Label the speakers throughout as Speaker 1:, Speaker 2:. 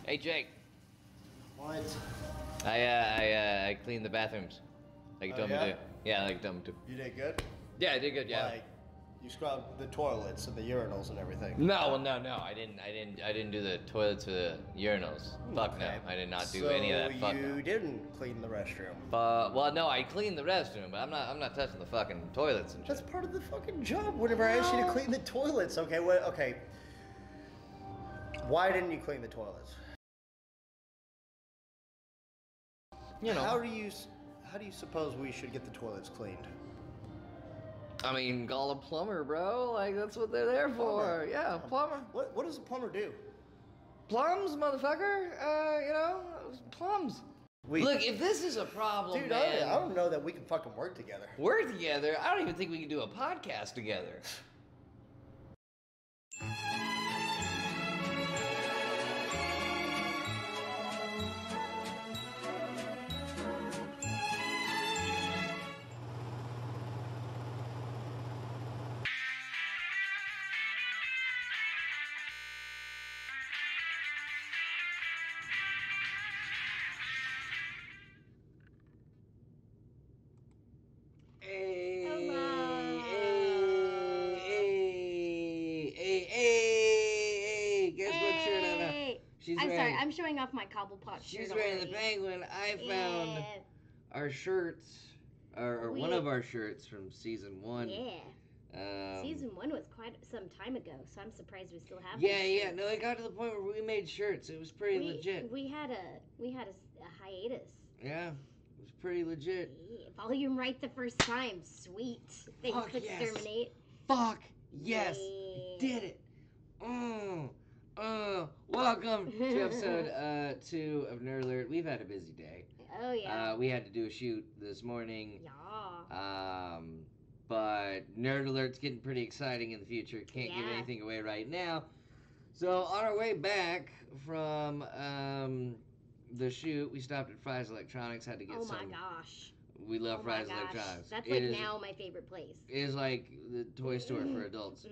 Speaker 1: Hey, Jake.
Speaker 2: What?
Speaker 1: I cleaned the bathrooms. Like you told me
Speaker 2: yeah?
Speaker 1: to. Yeah, like you told me to.
Speaker 2: You did good?
Speaker 1: Yeah, I did good. Yeah.
Speaker 2: Like, you scrubbed the toilets and the urinals and everything.
Speaker 1: No, well, no. I didn't do the toilets or the urinals. Fuck no. I did not do any of that. Fuck
Speaker 2: So
Speaker 1: no.
Speaker 2: you didn't clean the restroom.
Speaker 1: Well, no, I cleaned the restroom, but I'm not touching the fucking toilets and shit.
Speaker 2: That's part of the fucking job. Whenever I asked you to clean the toilets, okay? Okay. Why didn't you clean the toilets?
Speaker 1: You know.
Speaker 2: How do you suppose we should get the toilets cleaned?
Speaker 1: I mean, call a plumber, bro. Like that's what they're there for.
Speaker 2: Plumber.
Speaker 1: Yeah, plumber.
Speaker 2: What does a plumber do?
Speaker 1: Plums, motherfucker. You know, plums. Look, if this is a problem,
Speaker 2: Dude,
Speaker 1: man,
Speaker 2: I don't know that we can fucking work together.
Speaker 1: Work together? I don't even think we can do a podcast together. Hey, guess what shirt on her?
Speaker 3: I'm sorry, I'm showing off my Cobblepot shirt.
Speaker 1: She's wearing the penguin. I found our shirts, or one of our shirts from season 1.
Speaker 3: Yeah. Season 1 was quite some time ago, so I'm surprised we still have.
Speaker 1: Yeah. No, it got to the point where we made shirts. It was pretty legit.
Speaker 3: We had a hiatus.
Speaker 1: Yeah, it was pretty legit.
Speaker 3: Yeah, volume right the first time. Sweet. Thanks, Exterminate.
Speaker 1: Fuck yes, we did it. Welcome to episode 2 of Nerd Alert. We've had a busy day.
Speaker 3: Oh yeah.
Speaker 1: We had to do a shoot this morning.
Speaker 3: Yeah.
Speaker 1: But Nerd Alert's getting pretty exciting in the future. Can't give anything away right now. So on our way back from the shoot, we stopped at Fry's Electronics. Had to get some.
Speaker 3: Oh my gosh.
Speaker 1: We love Fry's Electronics.
Speaker 3: That's like now my favorite place.
Speaker 1: It is like the toy store for adults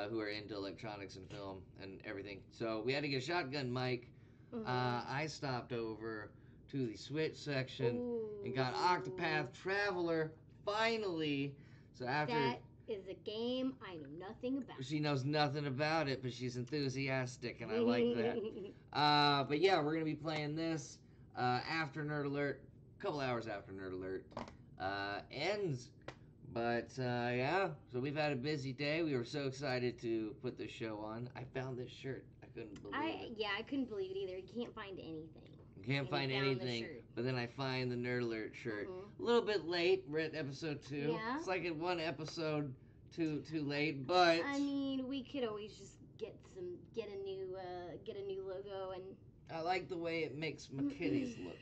Speaker 1: who are into electronics and film and everything. So we had to get a shotgun mic. I stopped over to the Switch section and got Octopath Traveler finally. So after
Speaker 3: that is a game I know nothing about.
Speaker 1: She knows nothing about it, but she's enthusiastic, and I like that. But yeah, we're gonna be playing this after Nerd Alert. Couple hours after Nerd Alert ends. But yeah, so we've had a busy day. We were so excited to put this show on. I found this shirt. I couldn't believe it.
Speaker 3: Yeah, I couldn't believe it either. You can't find anything.
Speaker 1: You can't find anything. But then I find the Nerd Alert shirt. A little bit late. We're at episode 2.
Speaker 3: Yeah.
Speaker 1: It's like at one episode too late. But
Speaker 3: I mean, we could always just get a new logo and.
Speaker 1: I like the way it makes my titties look.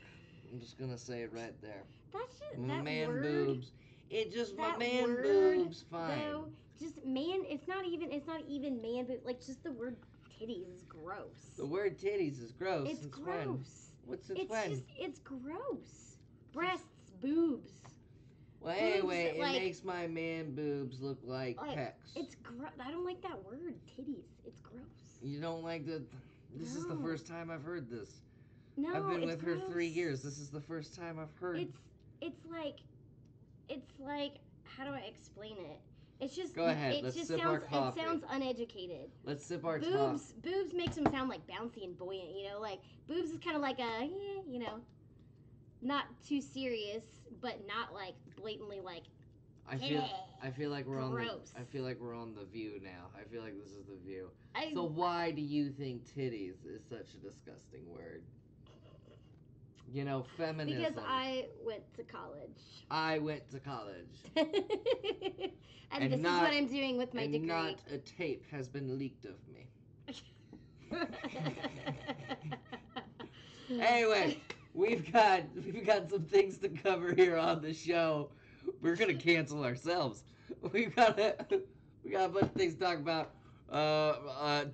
Speaker 1: I'm just gonna say it right there.
Speaker 3: That's just
Speaker 1: my
Speaker 3: that
Speaker 1: man
Speaker 3: word,
Speaker 1: boobs. It just my man
Speaker 3: word,
Speaker 1: boobs. Fine.
Speaker 3: Though, just man. It's not even man boob. Like just the word titties is gross.
Speaker 1: The word titties is gross.
Speaker 3: It's gross.
Speaker 1: What's since when?
Speaker 3: It's gross. Breasts, boobs.
Speaker 1: Well, anyway, it makes my man boobs look like pecs.
Speaker 3: It's gross. I don't like that word, titties. It's gross.
Speaker 1: You don't like the? This is the first time I've heard this.
Speaker 3: No,
Speaker 1: I've been with
Speaker 3: gross.
Speaker 1: her 3 years. This is the first time I've heard.
Speaker 3: It's like, how do I explain it? It's just.
Speaker 1: Go ahead.
Speaker 3: It sounds uneducated.
Speaker 1: Let's sip our
Speaker 3: boobs. Boobs makes them sound like bouncy and buoyant. You know, like boobs is kind of like not too serious, but not like blatantly like.
Speaker 1: I feel like we're
Speaker 3: gross.
Speaker 1: on the View now. I feel like this is the View. So why do you think titties is such a disgusting word? You know, feminism.
Speaker 3: Because I went to college.
Speaker 1: And this
Speaker 3: is what I'm doing with my degree.
Speaker 1: And not a tape has been leaked of me. Anyway, we've got some things to cover here on the show. We're gonna cancel ourselves. We got a bunch of things to talk about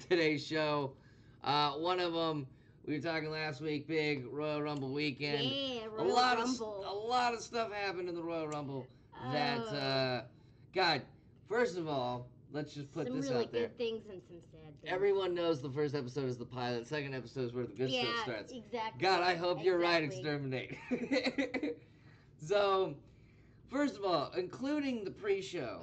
Speaker 1: today's show. One of them. We were talking last week, big Royal Rumble weekend.
Speaker 3: Yeah, Royal Rumble.
Speaker 1: A lot of stuff happened in the Royal Rumble. God, first of all, let's just put
Speaker 3: some
Speaker 1: this
Speaker 3: really
Speaker 1: out there.
Speaker 3: good things and some sad things.
Speaker 1: Everyone knows the first episode is the pilot. Second episode is where the good stuff starts.
Speaker 3: Exactly.
Speaker 1: God, I hope you're right,
Speaker 3: Exactly.
Speaker 1: Exterminate. So, first of all, including the pre-show,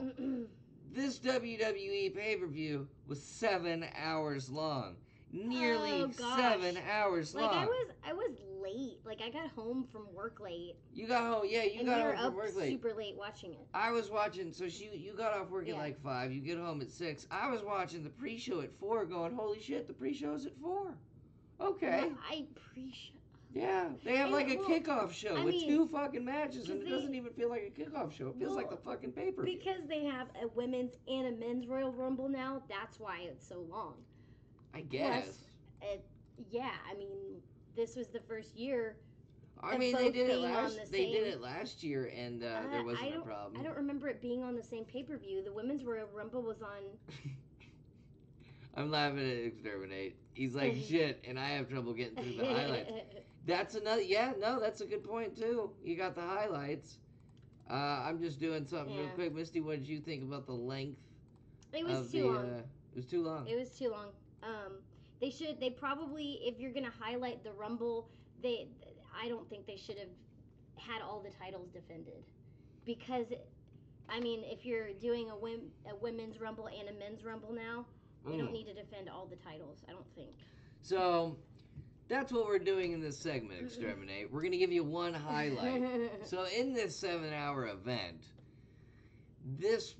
Speaker 1: this WWE pay-per-view was 7 hours long. Nearly
Speaker 3: Oh, gosh.
Speaker 1: 7 hours
Speaker 3: Like
Speaker 1: long.
Speaker 3: I was late. Like I got home from work late.
Speaker 1: You got home, yeah, you
Speaker 3: and
Speaker 1: got
Speaker 3: we were
Speaker 1: home from
Speaker 3: up
Speaker 1: work late.
Speaker 3: super late watching it.
Speaker 1: I was watching, so you got off work at
Speaker 3: Yeah.
Speaker 1: like 5, you get home at 6. I was watching the pre-show at 4 going, holy shit, the pre-show's at 4. Okay.
Speaker 3: No, I appreciate.
Speaker 1: Yeah, they have
Speaker 3: And,
Speaker 1: like a
Speaker 3: well,
Speaker 1: kickoff show
Speaker 3: I
Speaker 1: with
Speaker 3: mean,
Speaker 1: 2 fucking matches, and it
Speaker 3: 'cause
Speaker 1: doesn't
Speaker 3: they-
Speaker 1: even feel like a kickoff show. It feels like the
Speaker 3: Well,
Speaker 1: fucking pay-per-view.
Speaker 3: Because they have a women's and a men's Royal Rumble now, that's why it's so long.
Speaker 1: I guess.
Speaker 3: Yeah, I mean, this was the first year.
Speaker 1: I
Speaker 3: of
Speaker 1: mean, they
Speaker 3: both
Speaker 1: did it
Speaker 3: being on
Speaker 1: last.
Speaker 3: the
Speaker 1: They did
Speaker 3: same-
Speaker 1: it last year, and there wasn't a problem.
Speaker 3: I don't remember it being on the same pay-per-view. The women's Royal Rumble was on.
Speaker 1: I'm laughing at Exterminate. He's like shit, and I have trouble getting through the highlights. That's another. Yeah, no, that's a good point too. You got the highlights. I'm just doing something real
Speaker 3: Yeah.
Speaker 1: quick. Misty, what did you think about the length
Speaker 3: It was
Speaker 1: of
Speaker 3: too
Speaker 1: the?
Speaker 3: long.
Speaker 1: It was too long.
Speaker 3: It was too long. They probably, if you're gonna highlight the Rumble, I don't think they should have had all the titles defended, because, I mean, if you're doing a women's Rumble and a men's Rumble now, you don't need to defend all the titles. I don't think.
Speaker 1: So that's what we're doing in this segment, Exterminate. We're gonna give you one highlight. So in this 7-hour event, this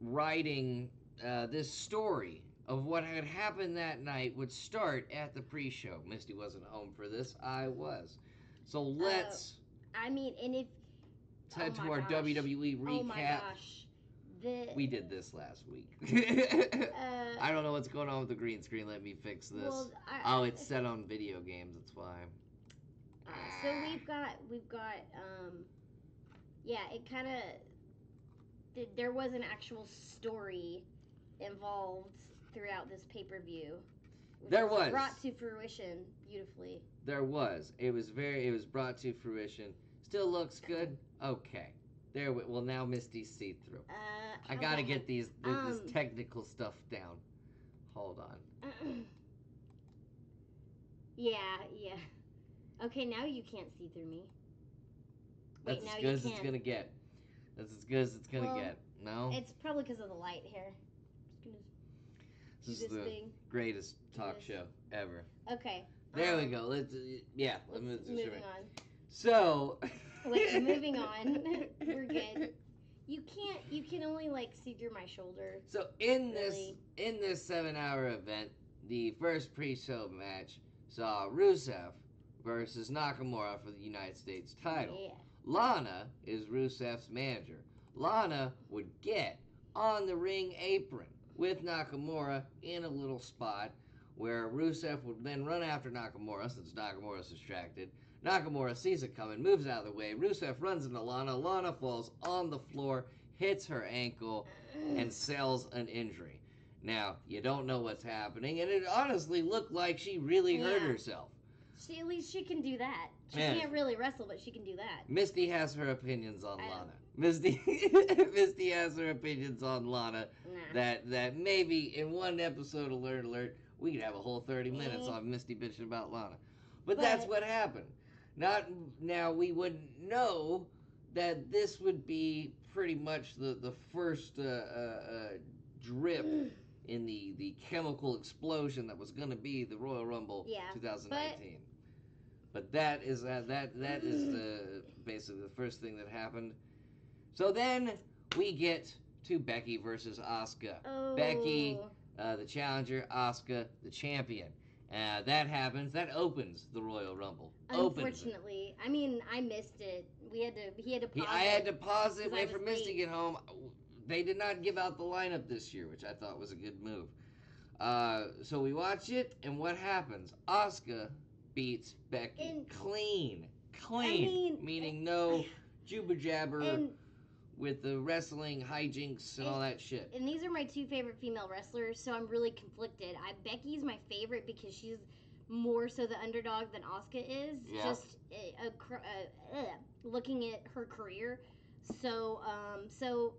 Speaker 1: writing, this story of what had happened that night would start at the pre-show. Misty wasn't home for this. I was. So let's
Speaker 3: I mean, and if
Speaker 1: head
Speaker 3: oh
Speaker 1: to
Speaker 3: my
Speaker 1: our
Speaker 3: gosh.
Speaker 1: WWE recap.
Speaker 3: oh my gosh,
Speaker 1: We did this last week. I don't know what's going on with the green screen. Let me fix this.
Speaker 3: Well,
Speaker 1: Oh, it's set on video games. That's why.
Speaker 3: So we've got yeah, it kind of there was an actual story involved throughout this pay-per-view. which
Speaker 1: There was.
Speaker 3: brought to fruition beautifully.
Speaker 1: There was. It was brought to fruition. Still looks good. Okay. There. Well, now Misty's see through. I
Speaker 3: how's
Speaker 1: gotta
Speaker 3: that
Speaker 1: get this
Speaker 3: Um,
Speaker 1: technical stuff down. Hold on.
Speaker 3: yeah. Okay, now you can't see through me.
Speaker 1: That's
Speaker 3: Wait,
Speaker 1: as
Speaker 3: now
Speaker 1: good
Speaker 3: you
Speaker 1: as it's
Speaker 3: can.
Speaker 1: gonna get. That's as good as it's gonna
Speaker 3: Well,
Speaker 1: get. No.
Speaker 3: It's probably because of the light here. Just gonna
Speaker 1: This
Speaker 3: do
Speaker 1: is
Speaker 3: this
Speaker 1: the
Speaker 3: thing.
Speaker 1: greatest talk
Speaker 3: This.
Speaker 1: show ever.
Speaker 3: Okay.
Speaker 1: There we go. Let's. Yeah. Let me.
Speaker 3: Moving on.
Speaker 1: So.
Speaker 3: Wait, moving on. We're good. You can only like see through my shoulder.
Speaker 1: So in
Speaker 3: Really?
Speaker 1: this 7-hour event, the first pre-show match saw Rusev versus Nakamura for the United States title.
Speaker 3: Yeah.
Speaker 1: Lana is Rusev's manager. Lana would get on the ring apron with Nakamura in a little spot where Rusev would then run after Nakamura since Nakamura's distracted. Nakamura sees it coming, moves out of the way. Rusev runs into Lana. Lana falls on the floor, hits her ankle, and sells an injury. Now, you don't know what's happening, and it honestly looked like she really hurt
Speaker 3: Yeah.
Speaker 1: herself.
Speaker 3: At least she can do that. She
Speaker 1: Man.
Speaker 3: can't really wrestle, but she can do that.
Speaker 1: Misty has her opinions on
Speaker 3: I don't-
Speaker 1: Lana. Misty has her opinions on Lana
Speaker 3: Nah.
Speaker 1: that maybe in one episode of Alert, we could have a whole 30 minutes
Speaker 3: Eh.
Speaker 1: on Misty bitching about Lana. But that's
Speaker 3: But-
Speaker 1: what happened. Not now we wouldn't know that this would be pretty much the first drip in the chemical explosion that was going to be the Royal Rumble
Speaker 3: Yeah,
Speaker 1: 2019. But that is the basically the first thing that happened. So then we get to Becky versus Asuka.
Speaker 3: Oh.
Speaker 1: Becky, the challenger, Asuka, the champion. That happens. That opens the Royal Rumble. Opens it.
Speaker 3: Unfortunately, I mean, I missed it. He had to pause.
Speaker 1: I had to pause it,
Speaker 3: 'cause I
Speaker 1: wait for
Speaker 3: was
Speaker 1: Misty to
Speaker 3: late.
Speaker 1: get home. They did not give out the lineup this year, which I thought was a good move. So we watch it, and what happens? Asuka beats Becky
Speaker 3: And-
Speaker 1: clean.
Speaker 3: mean,
Speaker 1: Meaning no jubber jabber
Speaker 3: And
Speaker 1: with the wrestling hijinks and all that shit.
Speaker 3: and these are my two favorite female wrestlers, so I'm really conflicted. Becky's my favorite because she's more so the underdog than Asuka is.
Speaker 1: Yeah.
Speaker 3: Just looking at her career. So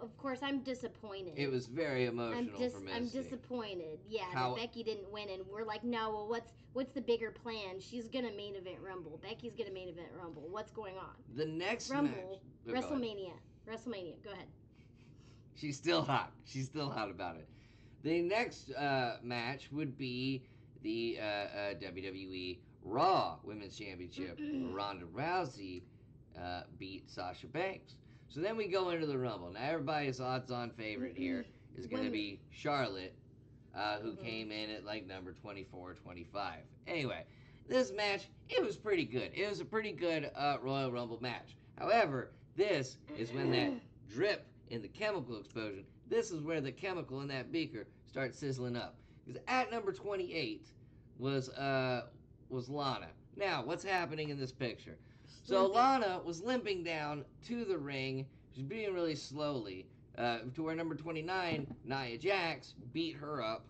Speaker 3: of course I'm disappointed.
Speaker 1: It was very emotional for Misty.
Speaker 3: I'm disappointed. Yeah,
Speaker 1: How-
Speaker 3: that Becky didn't win, and we're like, no. Well, what's the bigger plan? She's gonna main event Rumble. Becky's gonna main event Rumble. What's going on?
Speaker 1: The next
Speaker 3: Rumble,
Speaker 1: match. Oh, go ahead.
Speaker 3: WrestleMania. Go ahead.
Speaker 1: She's still hot. She's still hot about it. The next match would be the WWE Raw Women's Championship. Ronda Rousey beat Sasha Banks. So then we go into the Rumble. Now everybody's odds-on favorite here is going to be Charlotte, who came in at like number 24, 25. Anyway, this match, it was pretty good. It was a pretty good Royal Rumble match. However, this is when that drip in the chemical explosion, this is where the chemical in that beaker starts sizzling up. Because at number 28 was Lana. Now, what's happening in this picture? So Lana was limping down to the ring. She's beating really slowly to where number 29, Nia Jax, beat her up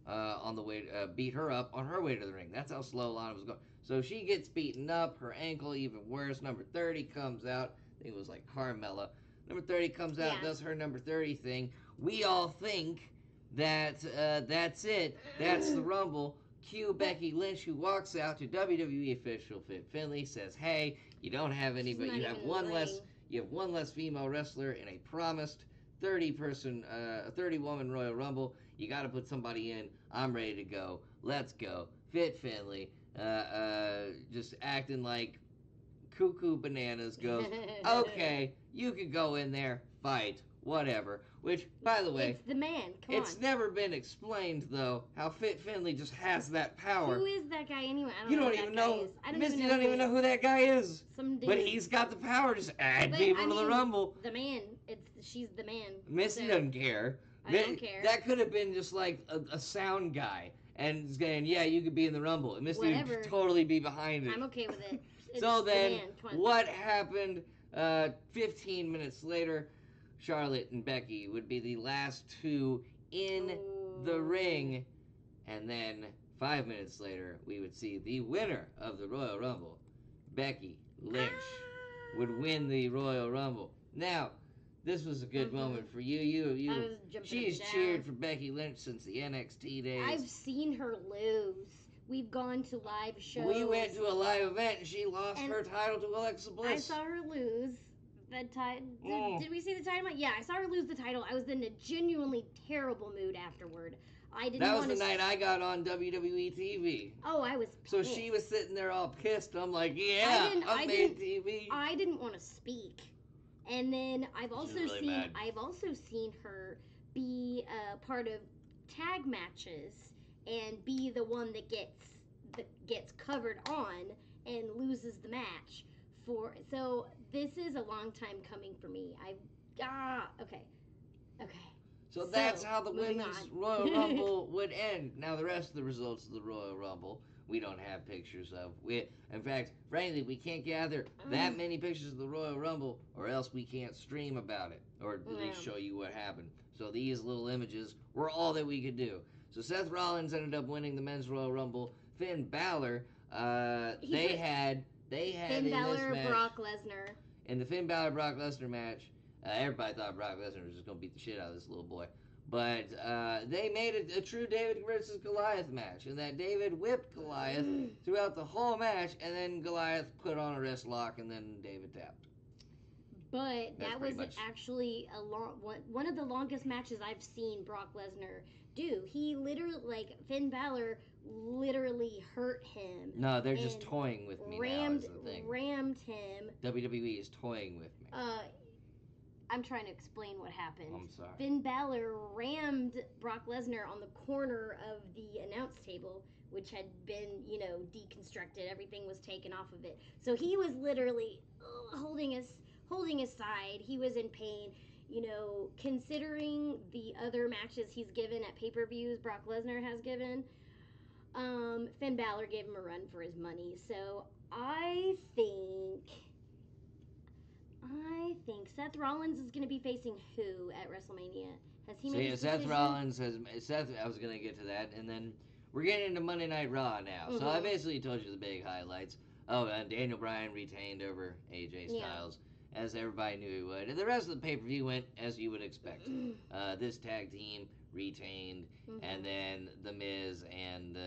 Speaker 1: on her way to the ring. That's how slow Lana was going. So she gets beaten up. Her ankle even worse. Number 30 comes out. I think it was like Carmella. Number 30 comes out, does her number 30 thing. We all think that that's it. That's the Rumble. Cue Becky Lynch, who walks out to WWE official Fit Finlay, says, "Hey, you don't have any, but you have one less. You have one less female wrestler in a promised 30-woman Royal Rumble. You got to put somebody in. I'm ready to go. Let's go." Fit Finlay, just acting like cuckoo bananas, goes, "Okay, you could go in there, fight, whatever." Which, by the way,
Speaker 3: it's the man.
Speaker 1: It's never been explained, though, how Fit Finlay just has that power.
Speaker 3: Who is that guy anyway? I don't
Speaker 1: You
Speaker 3: know
Speaker 1: don't
Speaker 3: who
Speaker 1: even
Speaker 3: that guy
Speaker 1: know.
Speaker 3: is. I don't
Speaker 1: Misty
Speaker 3: even
Speaker 1: don't even know who that guy is.
Speaker 3: Some dude.
Speaker 1: But he's got the power to just add
Speaker 3: But,
Speaker 1: people
Speaker 3: I
Speaker 1: to the
Speaker 3: mean,
Speaker 1: Rumble.
Speaker 3: The man. She's the man.
Speaker 1: Misty
Speaker 3: So,
Speaker 1: doesn't care.
Speaker 3: I don't care.
Speaker 1: That could have been just like a sound guy and saying, "Yeah, you could be in the Rumble." And Misty
Speaker 3: Whatever.
Speaker 1: would totally be behind it.
Speaker 3: I'm okay with it. It's
Speaker 1: So then,
Speaker 3: the man. Come on.
Speaker 1: what happened 15 minutes later? Charlotte and Becky would be the last two in the ring, and then 5 minutes later, we would see the winner of the Royal Rumble, Becky Lynch, would win the Royal Rumble. Now, this was a good moment for you.
Speaker 3: I was jumping
Speaker 1: She's
Speaker 3: up and
Speaker 1: cheered
Speaker 3: down.
Speaker 1: for Becky Lynch since the NXT days.
Speaker 3: I've seen her lose. We've gone to live shows.
Speaker 1: We went to a live event, and she lost
Speaker 3: And
Speaker 1: her title to Alexa Bliss.
Speaker 3: I saw her lose the title. Did we see the title? Yeah, I saw her lose the title. I was in a genuinely terrible mood afterward. I didn't.
Speaker 1: That was the night I got on WWE TV.
Speaker 3: Oh, I was.
Speaker 1: So
Speaker 3: pissed.
Speaker 1: she was sitting there all pissed. I'm like, yeah, I made TV.
Speaker 3: I didn't want to speak. And then I've also
Speaker 1: really
Speaker 3: seen
Speaker 1: mad.
Speaker 3: her be part of tag matches and be the one that gets covered on and loses the match. So this is a long time coming for me. Okay.
Speaker 1: So that's how the
Speaker 3: moving
Speaker 1: Women's
Speaker 3: on.
Speaker 1: Royal Rumble would end. Now the rest of the results of the Royal Rumble, we don't have pictures of. In fact, frankly, we can't gather that many pictures of the Royal Rumble, or else we can't stream about it, or at least show you what happened. So these little images were all that we could do. So Seth Rollins ended up winning the Men's Royal Rumble. Finn Balor, they had
Speaker 3: Finn
Speaker 1: in
Speaker 3: Balor,
Speaker 1: this match,
Speaker 3: Brock Lesnar.
Speaker 1: in the Finn Balor Brock Lesnar match. Everybody thought Brock Lesnar was just going to beat the shit out of this little boy. But they made it a true David versus Goliath match. And that David whipped Goliath throughout the whole match. And then Goliath put on a wrist lock. And then David tapped.
Speaker 3: But
Speaker 1: That's
Speaker 3: that
Speaker 1: pretty
Speaker 3: was
Speaker 1: much-
Speaker 3: actually one of the longest matches I've seen Brock Lesnar do. He literally, Finn Balor literally hurt him.
Speaker 1: No, they're just
Speaker 3: and
Speaker 1: toying with me
Speaker 3: rammed
Speaker 1: now is the thing.
Speaker 3: him.
Speaker 1: WWE is toying with me.
Speaker 3: I'm trying to explain what happened.
Speaker 1: I'm sorry.
Speaker 3: Finn Balor rammed Brock Lesnar on the corner of the announce table, which had been, deconstructed. Everything was taken off of it. So he was literally holding his side. He was in pain. Considering the other matches he's given at pay-per-views Brock Lesnar has given, Finn Balor gave him a run for his money. So I think Seth Rollins is going to be facing who at WrestleMania? Has he made his
Speaker 1: Seth
Speaker 3: decision?
Speaker 1: Rollins has. I was going to get to that. And then we're getting into Monday Night Raw now. So I basically told you the big highlights. Oh, and Daniel Bryan retained over AJ Styles. as everybody knew he would. And the rest of the pay per view went as you would expect. This tag team retained, and then The Miz and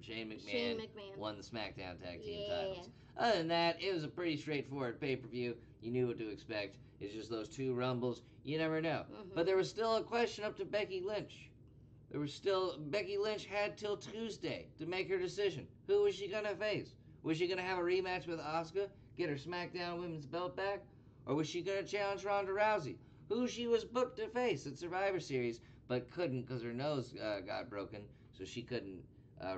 Speaker 1: Shane McMahon won the SmackDown Tag Team titles. Other than that, it was a pretty straightforward pay per view. You knew what to expect. It's just those two rumbles. You never know. But there was still a question up to Becky Lynch. Becky Lynch had till Tuesday to make her decision. Who was she going to face? Was she going to have a rematch with Asuka, get her SmackDown Women's belt back? Or was she going to challenge Ronda Rousey, who she was booked to face at Survivor Series, but couldn't because her nose got broken, so she couldn't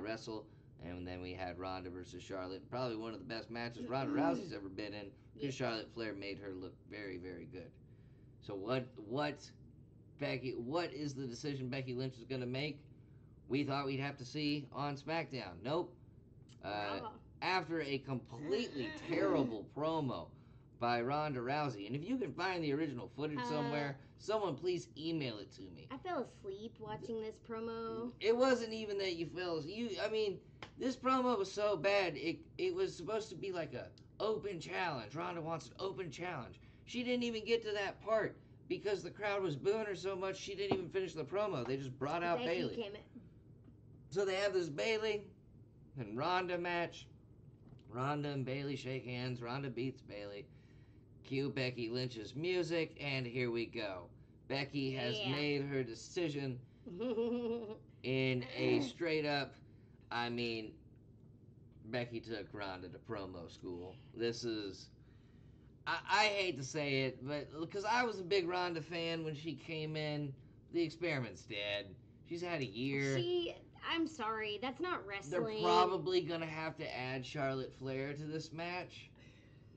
Speaker 1: wrestle. And then we had Ronda versus Charlotte, probably one of the best matches Ronda Rousey's ever been in, because Charlotte Flair made her look very, very good. So what is the decision Becky Lynch is going to make? We thought we'd have to see on SmackDown. Nope. After a completely terrible promo by Ronda Rousey, and if you can find the original footage somewhere, someone please email it to me.
Speaker 3: I fell asleep watching this promo.
Speaker 1: It wasn't even that you fell asleep. This promo was so bad. It was supposed to be like a open challenge. Ronda wants an open challenge. She didn't even get to that part because the crowd was booing her so much she didn't even finish the promo. They just brought out Bayley. So they have this Bayley and Ronda match. Ronda and Bayley shake hands. Ronda beats Bayley. Cue Becky Lynch's music, and here we go. Becky has made her decision in a straight up, Becky took Ronda to promo school. This is, I hate to say it, but because I was a big Ronda fan when she came in, the experiment's dead. She's had a year.
Speaker 3: I'm sorry, that's not wrestling.
Speaker 1: They're probably going to have to add Charlotte Flair to this match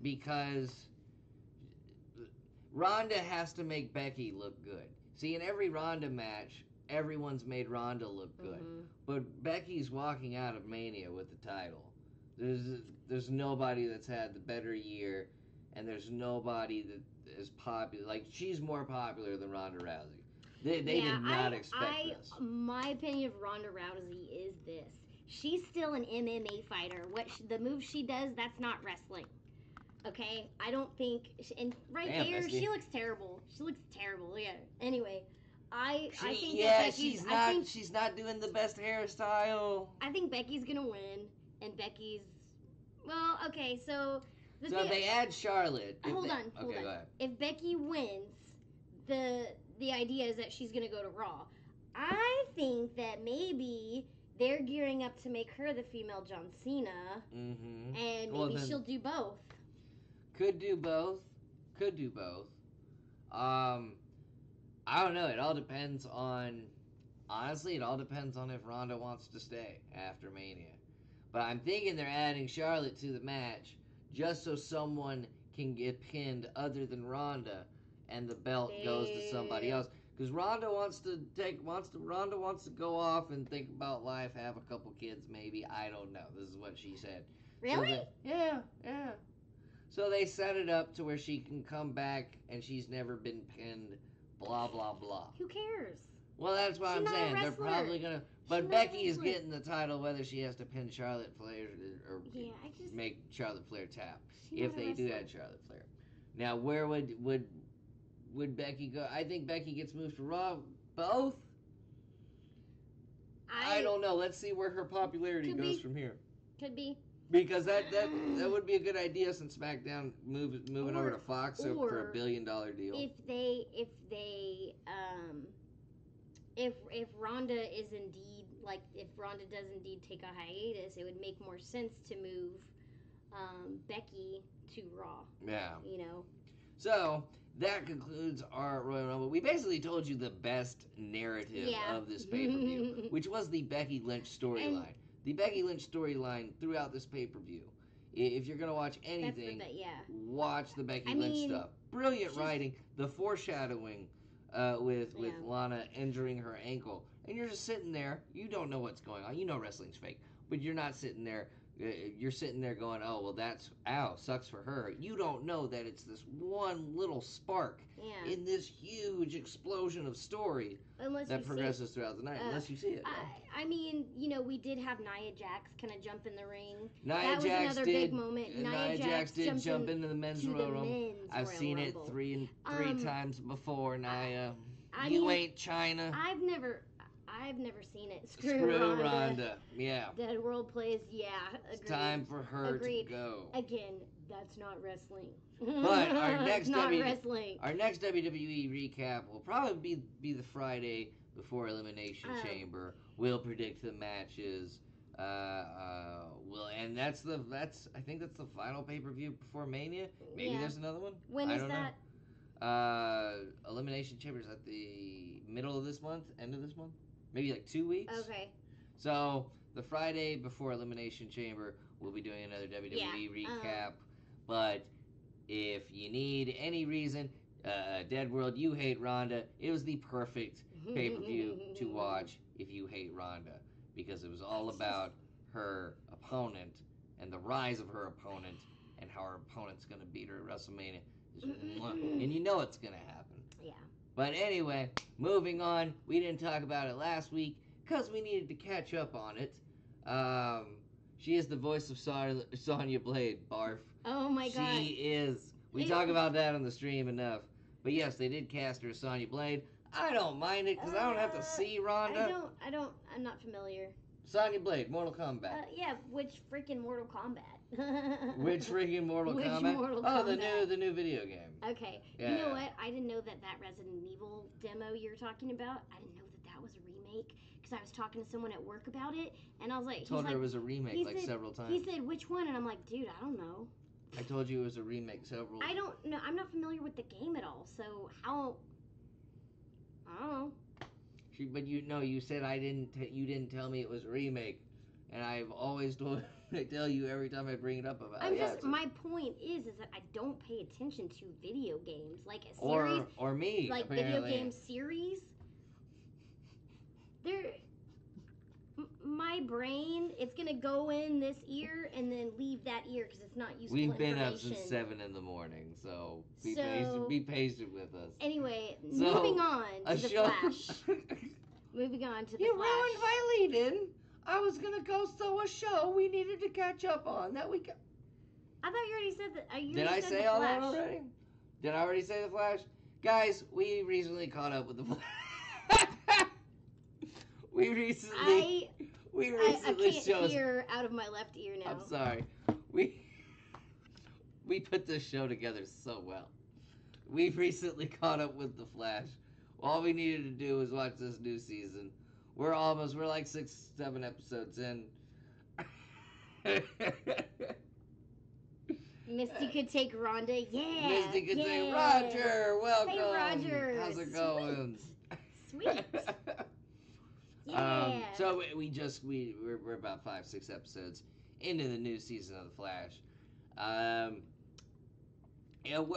Speaker 1: because Ronda has to make Becky look good. See, in every Ronda match, everyone's made Ronda look good. But Becky's walking out of Mania with the title. There's nobody that's had the better year, and there's nobody that is popular. Like, she's more popular than Ronda Rousey. They did not expect this.
Speaker 3: My opinion of Ronda Rousey is this. She's still an MMA fighter. The move she does, that's not wrestling. Okay? I don't think... And there, she looks terrible. She looks terrible, yeah. Anyway, I think that Becky's...
Speaker 1: she's not doing the best hairstyle.
Speaker 3: I think Becky's gonna win, and Becky's... Well, okay, so...
Speaker 1: They add Charlotte.
Speaker 3: Hold on.
Speaker 1: Go ahead.
Speaker 3: If Becky wins, the idea is that she's gonna go to Raw. I think that maybe they're gearing up to make her the female John Cena, and maybe she'll do both.
Speaker 1: Could do both. I don't know. It all depends on. Honestly, it all depends on if Ronda wants to stay after Mania. But I'm thinking they're adding Charlotte to the match just so someone can get pinned other than Ronda, and the belt goes to somebody else. Because Ronda wants to go off and think about life, have a couple kids, maybe. I don't know. This is what she said.
Speaker 3: Really?
Speaker 1: Yeah. So they set it up to where she can come back and she's never been pinned. Blah blah blah.
Speaker 3: Who cares?
Speaker 1: Well, that's what I'm saying. They're probably gonna. But Becky is getting the title whether she has to pin Charlotte Flair or make Charlotte Flair tap. If they do add Charlotte Flair. Now, where would Becky go? I think Becky gets moved to Raw. Both? I don't know. Let's see where her popularity goes from here.
Speaker 3: Could be.
Speaker 1: Because that would be a good idea since SmackDown moving over to Fox for $1 billion deal.
Speaker 3: If Ronda is indeed if Ronda does indeed take a hiatus, it would make more sense to move Becky to Raw.
Speaker 1: Yeah.
Speaker 3: You know.
Speaker 1: So that concludes our Royal Rumble. We basically told you the best narrative of this pay-per-view, which was the Becky Lynch storyline. The Becky Lynch storyline throughout this pay-per-view. If you're going to watch anything, watch the Becky Lynch stuff. Brilliant writing. The foreshadowing with Lana injuring her ankle. And you're just sitting there. You don't know what's going on. You know wrestling's fake. But you're not sitting there you're sitting there going, oh, well, sucks for her. You don't know that it's this one little spark
Speaker 3: Yeah.
Speaker 1: in this huge explosion of story
Speaker 3: Unless
Speaker 1: that
Speaker 3: you
Speaker 1: progresses throughout the night, unless you see it.
Speaker 3: I mean, we did have Nia Jax kind of jump in the ring.
Speaker 1: Nia
Speaker 3: that was
Speaker 1: Jax
Speaker 3: another big moment.
Speaker 1: Nia Jax did jump into the men's
Speaker 3: to
Speaker 1: Royal
Speaker 3: the
Speaker 1: Rumble.
Speaker 3: men's
Speaker 1: I've
Speaker 3: Royal
Speaker 1: seen
Speaker 3: Rumble.
Speaker 1: it three times before, Nia.
Speaker 3: I
Speaker 1: You
Speaker 3: mean,
Speaker 1: ain't China.
Speaker 3: I've never seen it. Screw
Speaker 1: Rhonda. Yeah.
Speaker 3: Dead World plays. Yeah. Agreed.
Speaker 1: It's time for her
Speaker 3: Agreed.
Speaker 1: to go.
Speaker 3: Again, that's not wrestling.
Speaker 1: But our next
Speaker 3: wrestling.
Speaker 1: Our next WWE recap will probably be the Friday before Elimination Chamber. We'll predict the matches. And that's I think that's the final pay-per-view before Mania. Maybe there's another one.
Speaker 3: When is that?
Speaker 1: Elimination Chamber's at the middle of this month, end of this month, maybe like 2 weeks.
Speaker 3: Okay.
Speaker 1: So the Friday before Elimination Chamber, we'll be doing another WWE recap. But if you need any reason, Dead World, you hate Rhonda. It was the perfect pay-per-view to watch if you hate Rhonda, because it was all about her opponent and the rise of her opponent and how her opponent's gonna beat her at WrestleMania. And you know it's gonna happen.
Speaker 3: Yeah.
Speaker 1: But anyway, moving on. We didn't talk about it last week because we needed to catch up on it. She is the voice of Sonya Blade, barf.
Speaker 3: Oh my god.
Speaker 1: She is. We talk about that on the stream enough. But yes, they did cast her as Sonya Blade. I don't mind it because I don't have to see Rhonda.
Speaker 3: I'm not familiar.
Speaker 1: Sonya Blade, Mortal Kombat.
Speaker 3: Yeah, which freaking Mortal Kombat?
Speaker 1: Which freaking Mortal Kombat? The new video game.
Speaker 3: Okay.
Speaker 1: Yeah.
Speaker 3: You know what? I didn't know that Resident Evil demo you're talking about, I didn't know that was a remake, because I was talking to someone at work about it, and I was like,
Speaker 1: told her it was a remake several times.
Speaker 3: He said, which one? And I'm like, dude, I don't know.
Speaker 1: I told you it was a remake several.
Speaker 3: I don't know. I'm not familiar with the game at all, so how? I don't know.
Speaker 1: But you said you didn't tell me it was a remake, and I've always I tell you every time I bring it up about.
Speaker 3: My point is that I don't pay attention to video games like a series
Speaker 1: or me
Speaker 3: like
Speaker 1: apparently.
Speaker 3: Video game series. My brain, it's gonna go in this ear and then leave that ear because it's not useful
Speaker 1: We've been up
Speaker 3: information.
Speaker 1: since 7 in the morning, so be patient with us.
Speaker 3: Anyway, moving on to the Flash. Moving on to the Flash.
Speaker 1: You ruined my lead-in. I was gonna go show a show we needed to catch up on that we.
Speaker 3: I thought you already said that.
Speaker 1: Did I say all that already? Did I already say the Flash? Guys, we recently caught up with the Flash. We recently
Speaker 3: I can't hear out of my left ear now.
Speaker 1: I'm sorry. We put this show together so well. We've recently caught up with the Flash. All we needed to do was watch this new season. We're like 6-7 episodes in.
Speaker 3: Misty could take Rhonda. Yeah.
Speaker 1: Misty could take Roger. Welcome.
Speaker 3: Hey, Roger.
Speaker 1: How's it going?
Speaker 3: Sweet. Yeah.
Speaker 1: So we're about 5-6 episodes into the new season of the Flash.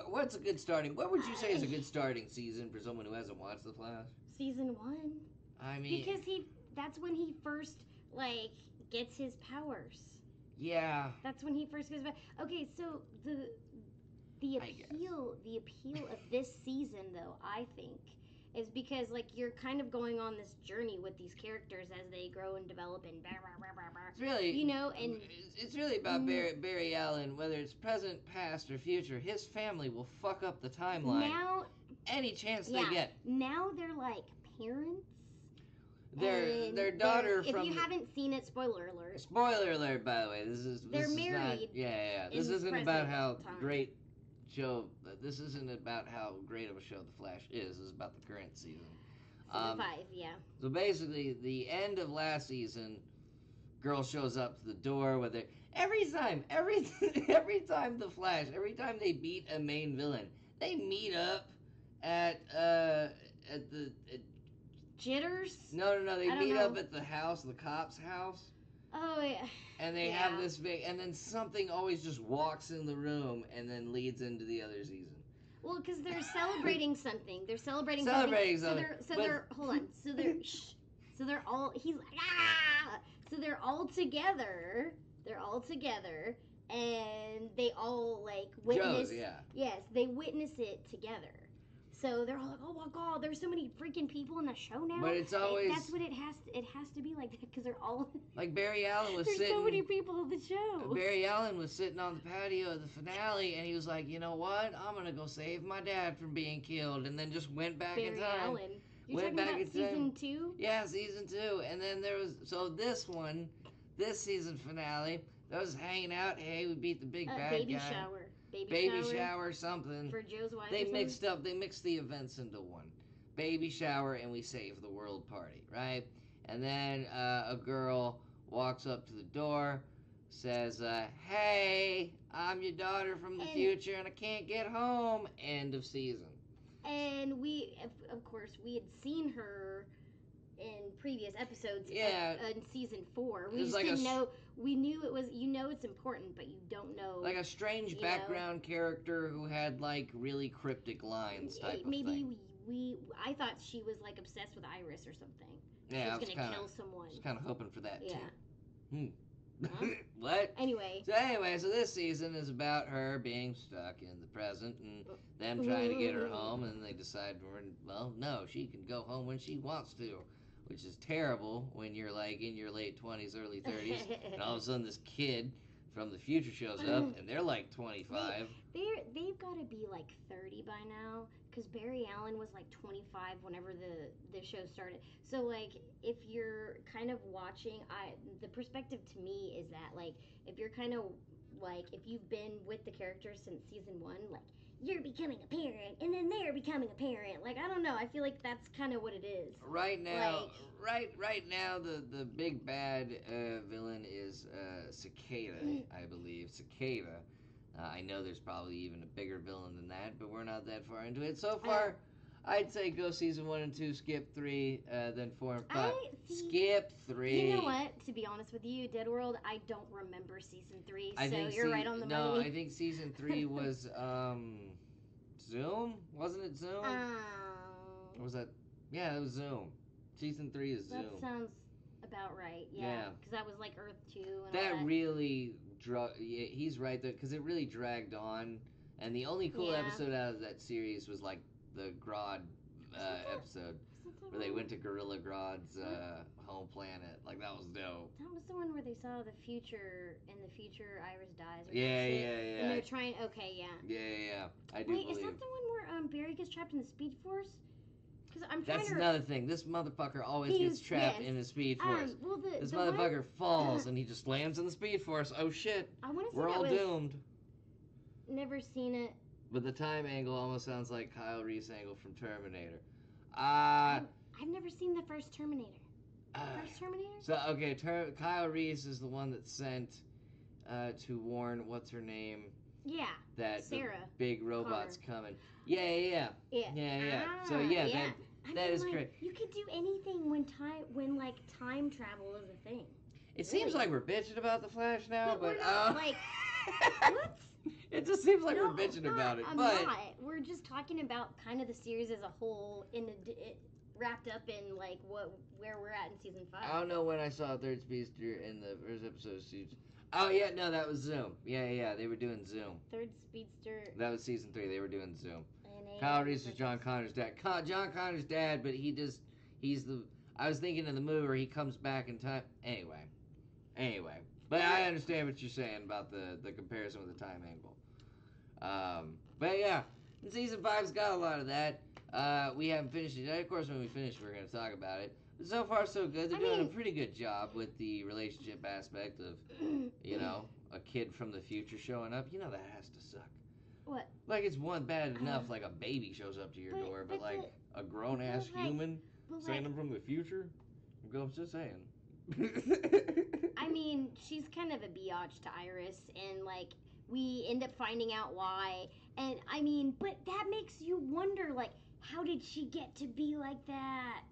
Speaker 1: What's a good starting? What would you say is a good starting season for someone who hasn't watched the Flash?
Speaker 3: Season 1.
Speaker 1: I mean,
Speaker 3: because that's when he first gets his powers.
Speaker 1: Yeah.
Speaker 3: That's when he first gets back. Okay, so the appeal of this season though, I think, is because you're kind of going on this journey with these characters as they grow and develop and blah, blah, blah, blah, blah.
Speaker 1: It's really,
Speaker 3: and
Speaker 1: it's really about Barry Allen, whether it's present, past, or future. His family will fuck up the timeline
Speaker 3: now
Speaker 1: any chance they get.
Speaker 3: Now they're like parents.
Speaker 1: Their daughter
Speaker 3: if you haven't seen it, spoiler alert.
Speaker 1: Spoiler alert, by the way.
Speaker 3: They're
Speaker 1: married.
Speaker 3: Not,
Speaker 1: yeah. This isn't about how great show. This isn't about how great of a show The Flash is. This is about the current season.
Speaker 3: Season 5, yeah.
Speaker 1: So basically, the end of last season, girl shows up to the door with it. Every time the Flash, every time they beat a main villain, they meet up at the.
Speaker 3: Jitters?
Speaker 1: No. They meet up at the house, the cop's house.
Speaker 3: Oh, yeah.
Speaker 1: And they have this big, and then something always just walks in the room and then leads into the other season.
Speaker 3: Well, because they're celebrating something. They're celebrating
Speaker 1: something.
Speaker 3: So they're hold on. So they're all. He's like So they're all together. They're all together, and they all like witness.
Speaker 1: Joe's, yeah.
Speaker 3: Yes, they witness it together. So they're all like, "Oh my God, there's so many freaking people in the show now."
Speaker 1: But it's always
Speaker 3: that's what it has. It has to be like that because they're all.
Speaker 1: like Barry Allen was
Speaker 3: there's
Speaker 1: sitting.
Speaker 3: so many people in the show.
Speaker 1: Barry Allen was sitting on the patio of the finale, and he was like, "You know what? I'm gonna go save my dad from being killed," and then just went back in
Speaker 3: Barry
Speaker 1: time.
Speaker 3: Allen. You're
Speaker 1: Went
Speaker 3: talking
Speaker 1: back
Speaker 3: about
Speaker 1: in time.
Speaker 3: season 2?
Speaker 1: Yeah, season 2, and then there was this season finale. That was hanging out. Hey, we beat the big bad
Speaker 3: baby
Speaker 1: guy.
Speaker 3: shower.
Speaker 1: Baby shower, something.
Speaker 3: For Joe's wife.
Speaker 1: They
Speaker 3: or
Speaker 1: mixed the events into one. Baby shower and we save the world party, right? And then a girl walks up to the door, says, "Hey, I'm your daughter from the future and I can't get home." End of season.
Speaker 3: And we, of course, we had seen her in previous episodes.
Speaker 1: Yeah.
Speaker 3: In season 4, we
Speaker 1: It's
Speaker 3: just
Speaker 1: like
Speaker 3: didn't know. We knew it was. You know, it's important, but you don't know.
Speaker 1: Like a strange
Speaker 3: You
Speaker 1: background character who had like really cryptic lines type of
Speaker 3: maybe
Speaker 1: thing.
Speaker 3: I thought she was like obsessed with Iris or something.
Speaker 1: Yeah, I
Speaker 3: she was gonna
Speaker 1: kinda,
Speaker 3: kill someone.
Speaker 1: was kind of hoping for that
Speaker 3: Yeah.
Speaker 1: too.
Speaker 3: Huh?
Speaker 1: What?
Speaker 3: Anyway.
Speaker 1: So this season is about her being stuck in the present and them trying to get her home, and they decide, well, no, she can go home when she wants to, which is terrible when you're like in your late 20s, early 30s, and all of a sudden this kid from the future shows up, and they're like 25.
Speaker 3: They've got to be like 30 by now, because Barry Allen was like 25 whenever the show started. So like, if you're kind of watching, the perspective to me is that like, if you're kind of like, if you've been with the characters since season 1, like, you're becoming a parent, and then they're becoming a parent. Like, I don't know. I feel like that's kind of what it is.
Speaker 1: Right now, right now, the big bad villain is Cicada, I believe. Cicada. I know there's probably even a bigger villain than that, but we're not that far into it. So far, I'd say go season 1 and 2, skip 3, then 4 and 5. Skip 3.
Speaker 3: You know what? To be honest with you, Dead World, I don't remember season 3, so you're right on the
Speaker 1: No,
Speaker 3: money.
Speaker 1: I think season 3 was Zoom. Wasn't it Zoom? Or was that? Yeah, it was Zoom. Season 3 is Zoom.
Speaker 3: That sounds about right. Yeah, because that was like Earth 2 and all that.
Speaker 1: Really yeah, he's right there, because it really dragged on, and the only cool episode out of that series was like the Grodd episode where they went to Gorilla Grodd's home planet. Like, that was dope.
Speaker 3: That was the one where they saw the future. In the future, Iris dies. Or
Speaker 1: Yeah.
Speaker 3: And they're trying. Okay, yeah.
Speaker 1: Yeah. I do
Speaker 3: Wait,
Speaker 1: believe.
Speaker 3: is that the one where Barry gets trapped in the Speed Force? Because I'm trying
Speaker 1: That's
Speaker 3: to.
Speaker 1: another thing. This motherfucker always gets trapped in the Speed Force.
Speaker 3: Well,
Speaker 1: this
Speaker 3: the
Speaker 1: motherfucker falls and he just lands in the Speed Force. Oh shit!
Speaker 3: I want to say
Speaker 1: We're all doomed.
Speaker 3: Never seen it.
Speaker 1: But the time angle almost sounds like Kyle Reese angle from Terminator. I've
Speaker 3: never seen the first Terminator. First Terminator?
Speaker 1: So okay, Kyle Reese is the one that's sent to warn what's her name.
Speaker 3: Yeah.
Speaker 1: That
Speaker 3: Sarah.
Speaker 1: The big robot's coming. Yeah. So that is correct.
Speaker 3: You could do anything when time travel is a thing.
Speaker 1: It seems like we're bitching about the Flash now, but
Speaker 3: we're not, like what?
Speaker 1: It just seems like we're bitching about it.
Speaker 3: I'm
Speaker 1: but
Speaker 3: not. We're just talking about kind of the series as a whole, wrapped up in like where we're at in season 5.
Speaker 1: I don't know when I saw Third Speedster in the first episode of Suits. Oh yeah, no, that was Zoom. Yeah, they were doing Zoom.
Speaker 3: Third Speedster.
Speaker 1: That was season 3. They were doing Zoom. Kyle Reese was John Connor's dad. John Connor's dad, but I was thinking of the movie where he comes back in time. Anyway. But I understand what you're saying about the comparison with the time angle. But yeah, season 5's got a lot of that. We haven't finished it yet. Of course, when we finish, we're going to talk about it. But so far, so good. They're doing a pretty good job with the relationship aspect of, a kid from the future showing up. That has to suck.
Speaker 3: What?
Speaker 1: Like, it's bad enough, like a baby shows up to your door, but like a grown-ass human saying I'm from the future? I'm just saying.
Speaker 3: I mean, she's kind of a biatch to Iris, and like, we end up finding out why. And I mean, but that makes you wonder, like, how did she get to be like that?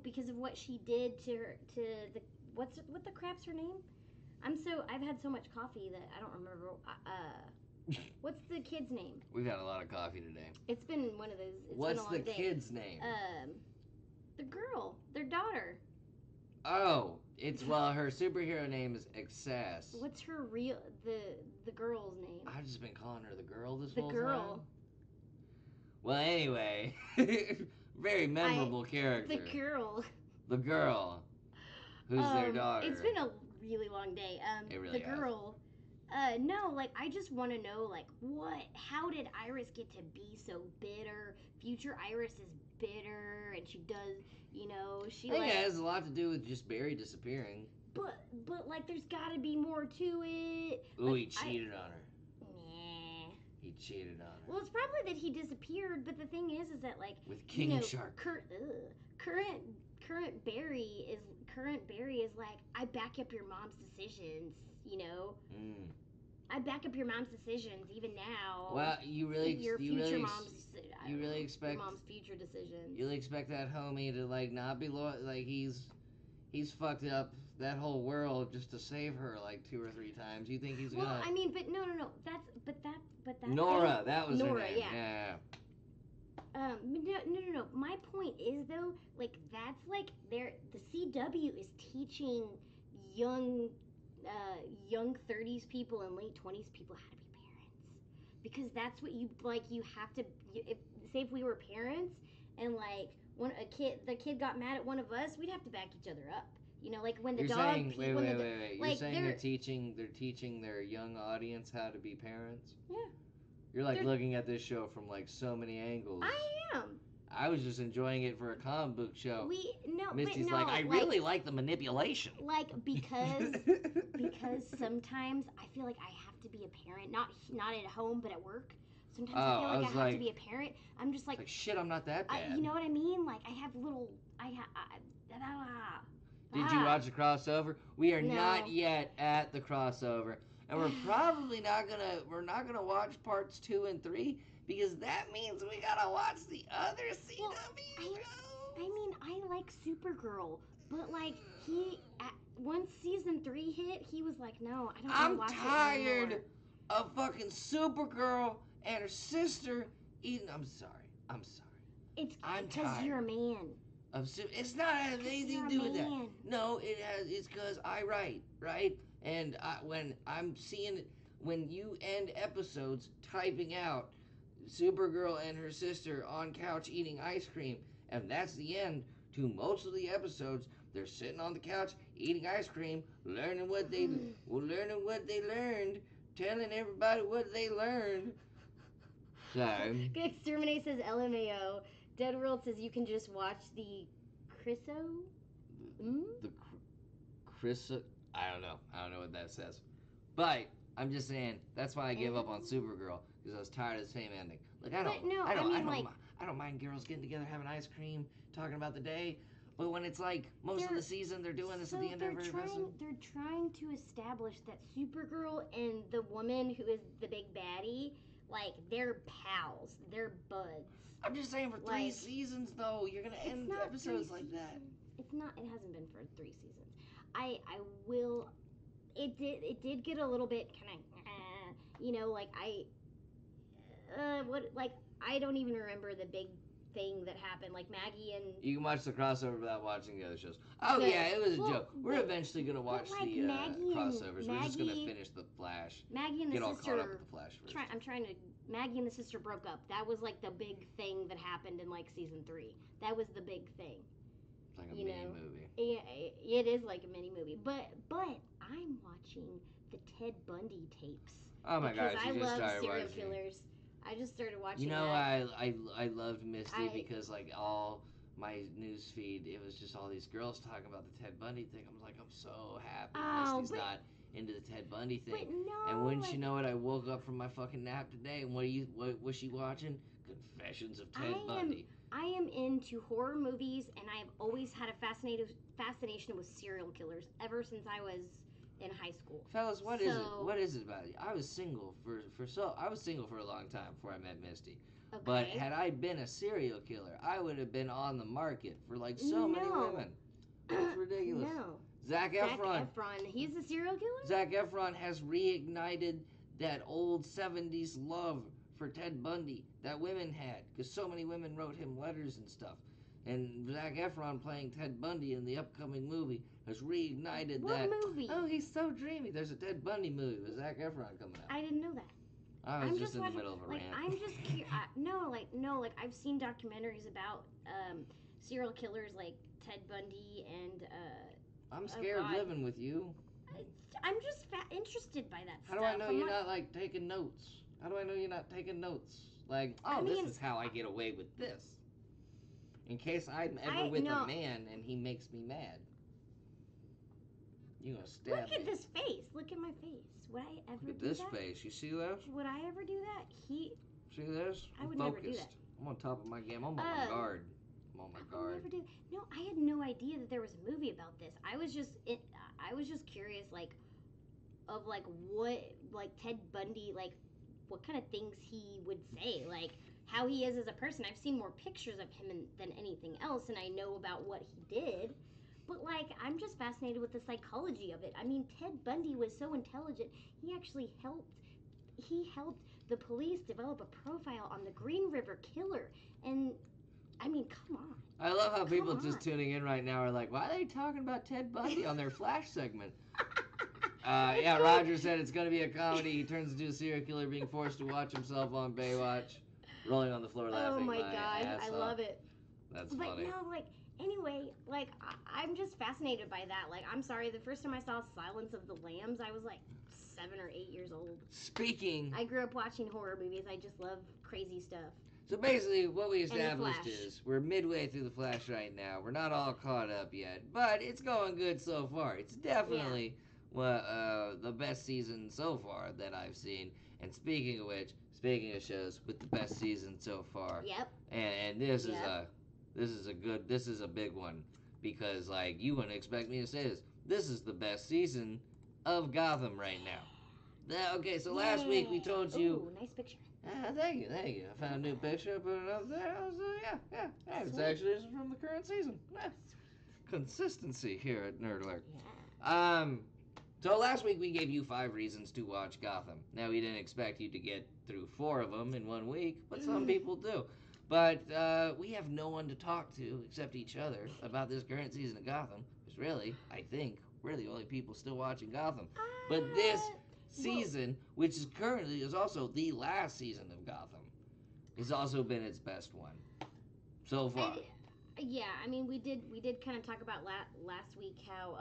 Speaker 3: Because of what she did to the what the crap's her name? I've had so much coffee that I don't remember. What's the kid's name?
Speaker 1: We've had a lot of coffee today.
Speaker 3: It's been one of those.
Speaker 1: What's the kid's name?
Speaker 3: The girl, their daughter.
Speaker 1: Oh, Well, her superhero name is Excess.
Speaker 3: What's her real the girl's name?
Speaker 1: I've just been calling her the girl this
Speaker 3: The
Speaker 1: whole
Speaker 3: girl.
Speaker 1: time. Well, anyway, very memorable character.
Speaker 3: The girl.
Speaker 1: The girl, who's their daughter.
Speaker 3: It's been a really long day.
Speaker 1: It really
Speaker 3: the
Speaker 1: has.
Speaker 3: girl. No, like I just want to know, like, how did Iris get to be so bitter? Future Iris is bitter, and she does, she
Speaker 1: I think
Speaker 3: like.
Speaker 1: it has a lot to do with just Barry disappearing.
Speaker 3: But like, there's got to be more to it.
Speaker 1: Ooh,
Speaker 3: Like,
Speaker 1: he cheated on her.
Speaker 3: Nah.
Speaker 1: He cheated on her.
Speaker 3: Well, it's probably that he disappeared, but the thing is that like
Speaker 1: With King Shark.
Speaker 3: Current Barry is like, I back up your mom's decisions. I back up your mom's decisions even now.
Speaker 1: Well, you really
Speaker 3: your
Speaker 1: you
Speaker 3: future
Speaker 1: really
Speaker 3: mom's.
Speaker 1: you really expect
Speaker 3: your mom's future decisions.
Speaker 1: you really expect that homie to like not be like he's fucked up that whole world just to save her like 2 or 3 times. You think he's
Speaker 3: Well,
Speaker 1: gonna?
Speaker 3: I mean, but no. But that.
Speaker 1: Nora, that was
Speaker 3: Nora,
Speaker 1: her name.
Speaker 3: yeah. No. My point is though, like that's like the CW is teaching young 30s people and late 20s people how to be parents, because that's what you like. You have to. Say if we were parents and like the kid got mad at one of us, we'd have to back each other up. Like when the
Speaker 1: You're
Speaker 3: dog.
Speaker 1: saying, wait. You're
Speaker 3: like,
Speaker 1: saying they're teaching their young audience how to be parents?
Speaker 3: Yeah.
Speaker 1: You're like
Speaker 3: They're-
Speaker 1: looking at this show from like so many angles.
Speaker 3: I am.
Speaker 1: I was just enjoying it for a comic book show. Misty's
Speaker 3: but no,
Speaker 1: like, I really like the manipulation.
Speaker 3: like because sometimes I feel like I have to be a parent, not at home but at work. Sometimes I feel like I have to be a parent. I'm just like,
Speaker 1: shit, I'm not that bad.
Speaker 3: you know what I mean? Like I have little,
Speaker 1: Did you watch the crossover? We are
Speaker 3: No.
Speaker 1: not yet at the crossover, and we're probably not gonna watch parts 2 and 3 because that means we gotta watch the other CW shows.
Speaker 3: I mean, I like Supergirl, but like once season 3 hit, he was like, no, I don't want to
Speaker 1: I'm
Speaker 3: watch it
Speaker 1: tired
Speaker 3: anymore.
Speaker 1: of fucking Supergirl and her sister eating. I'm sorry.
Speaker 3: It's
Speaker 1: I'm
Speaker 3: because
Speaker 1: tired.
Speaker 3: you're a man.
Speaker 1: It's not have anything
Speaker 3: You're
Speaker 1: to
Speaker 3: a
Speaker 1: do with that.
Speaker 3: man.
Speaker 1: No, it's because I write, right? And when I'm seeing when you end episodes typing out Supergirl and her sister on couch eating ice cream, and that's the end to most of the episodes. They're sitting on the couch eating ice cream, learning what they learned, telling everybody what they learned. So
Speaker 3: Exterminate says LMAO. Dead World says you can just watch the Chriso.
Speaker 1: the Chris, I don't know what that says, but I'm just saying that's why I gave up on Supergirl because I was tired of the same ending. Like I don't mind girls getting together having ice cream, talking about the day, but when it's like most of the season they're doing this at the end of every episode.
Speaker 3: They're trying to establish that Supergirl and the woman who is the big baddie, like they're pals, they're buds.
Speaker 1: I'm just saying for 3 seasons though, you're gonna end episodes like that.
Speaker 3: It's not. It hasn't been for 3 seasons. I will. It did get a little bit kind of, like I don't even remember the big thing that happened. Like Maggie and.
Speaker 1: You can watch the crossover without watching the other shows. Oh
Speaker 3: But-
Speaker 1: yeah, it was a
Speaker 3: well,
Speaker 1: joke. We're eventually gonna watch
Speaker 3: like
Speaker 1: the
Speaker 3: Maggie and-
Speaker 1: crossovers. We're just gonna
Speaker 3: Maggie-
Speaker 1: finish the Flash.
Speaker 3: Maggie and the
Speaker 1: Get all
Speaker 3: sister.
Speaker 1: caught up with the Flash first.
Speaker 3: I'm trying to. Maggie and the sister broke up. That was like the big thing that happened in like season 3. That was the big thing.
Speaker 1: It's like a
Speaker 3: you
Speaker 1: mini
Speaker 3: know.
Speaker 1: movie.
Speaker 3: Yeah, it is like a mini movie. But I'm watching the Ted Bundy tapes.
Speaker 1: Oh my
Speaker 3: because
Speaker 1: gosh,
Speaker 3: I
Speaker 1: you just
Speaker 3: love
Speaker 1: started
Speaker 3: serial
Speaker 1: watching.
Speaker 3: killers. I just started watching.
Speaker 1: You know,
Speaker 3: that.
Speaker 1: I loved Misty
Speaker 3: I-
Speaker 1: because like all my news feed, it was just all these girls talking about the Ted Bundy thing. I'm like, I'm so happy
Speaker 3: Oh,
Speaker 1: Misty's
Speaker 3: but-
Speaker 1: not into the Ted Bundy
Speaker 3: But
Speaker 1: thing.
Speaker 3: no.
Speaker 1: And wouldn't you
Speaker 3: like,
Speaker 1: know it, I woke up from my fucking nap today, and what was she watching? Confessions of Ted Bundy.
Speaker 3: I am into horror movies, and I have always had a fascination with serial killers ever since I was in high school.
Speaker 1: Fellas, what is it?
Speaker 3: So-
Speaker 1: What is it about you? I was single for a long time before I met Misty.
Speaker 3: Okay.
Speaker 1: But had I been a serial killer, I would have been on the market for like so many
Speaker 3: No.
Speaker 1: women. It's ridiculous.
Speaker 3: No.
Speaker 1: Zac
Speaker 3: Zac
Speaker 1: Efron.
Speaker 3: Efron. He's a serial killer?
Speaker 1: Zac Efron has reignited that old 70s love for Ted Bundy that women had because so many women wrote him letters and stuff. And Zac Efron playing Ted Bundy in the upcoming movie has reignited
Speaker 3: What
Speaker 1: that.
Speaker 3: movie?
Speaker 1: Oh, he's so dreamy. There's a Ted Bundy movie with Zac Efron coming out.
Speaker 3: I didn't know that.
Speaker 1: I was
Speaker 3: I'm
Speaker 1: just in
Speaker 3: watching,
Speaker 1: the middle of a
Speaker 3: like,
Speaker 1: rant.
Speaker 3: I'm just curious. No, like I've seen documentaries about serial killers like Ted Bundy and
Speaker 1: I'm scared
Speaker 3: God.
Speaker 1: living with you.
Speaker 3: I'm just interested by that
Speaker 1: How
Speaker 3: stuff.
Speaker 1: do I know
Speaker 3: I'm
Speaker 1: you're not like taking notes? How do I know you're not taking notes? Like, oh,
Speaker 3: I
Speaker 1: this
Speaker 3: mean-
Speaker 1: is how I get away with this. In case I'm ever with a man and he makes me mad. You gonna stab
Speaker 3: Look at
Speaker 1: me.
Speaker 3: this face. Look at my face. Would I ever
Speaker 1: Look at
Speaker 3: do
Speaker 1: this
Speaker 3: that?
Speaker 1: face. You see this?
Speaker 3: Would I ever do that?
Speaker 1: See this?
Speaker 3: I
Speaker 1: I'm
Speaker 3: would never do
Speaker 1: focused.
Speaker 3: that.
Speaker 1: I'm on top of my game. I'm on my guard. I'm on my
Speaker 3: I'll
Speaker 1: guard.
Speaker 3: never do. No, I had no idea that there was a movie about this. I was just curious, like, of like what like Ted Bundy, like what kind of things he would say, like how he is as a person. I've seen more pictures of him than anything else, and I know about what he did. But like, I'm just fascinated with the psychology of it. I mean, Ted Bundy was so intelligent. He actually helped. He helped the police develop a profile on the Green River Killer, and I mean, come on.
Speaker 1: I love how people
Speaker 3: Come
Speaker 1: just
Speaker 3: on.
Speaker 1: tuning in right now are like, why are they talking about Ted Bundy on their Flash segment? Yeah, Roger said it's going to be a comedy. He turns into a serial killer being forced to watch himself on Baywatch, rolling on the floor laughing.
Speaker 3: Oh my
Speaker 1: gosh,
Speaker 3: gosh, I love it.
Speaker 1: That's
Speaker 3: But
Speaker 1: funny.
Speaker 3: no, like, anyway, like, I'm just fascinated by that. Like, I'm sorry, the first time I saw Silence of the Lambs, I was like 7 or 8 years old.
Speaker 1: Speaking,
Speaker 3: I grew up watching horror movies. I just love crazy stuff.
Speaker 1: so basically what we
Speaker 3: And the
Speaker 1: established
Speaker 3: Flash.
Speaker 1: is we're midway through the Flash right now. We're not all caught up yet, but it's going good so far. It's definitely the best season so far that I've seen. And speaking of which, speaking of shows with the best season so far,
Speaker 3: Yep.
Speaker 1: and this
Speaker 3: Yep.
Speaker 1: this is a big one because like you wouldn't expect me to say this. This is the best season of Gotham right now. Okay, so last week we told you.
Speaker 3: Ooh, nice picture.
Speaker 1: Thank you. I found a new picture, put it up there. Yeah. It's
Speaker 3: Sweet.
Speaker 1: actually from the current season. Yeah. Consistency here at Nerd Alert.
Speaker 3: Yeah.
Speaker 1: So last week we gave you 5 reasons to watch Gotham. Now we didn't expect you to get through 4 of them in 1 week, but some people do. But we have no one to talk to except each other about this current season of Gotham. Because really, I think we're the only people still watching Gotham. But this season, which is also the last season of Gotham, has also been its best one so far.
Speaker 3: Yeah, I mean, we did kind of talk about last week how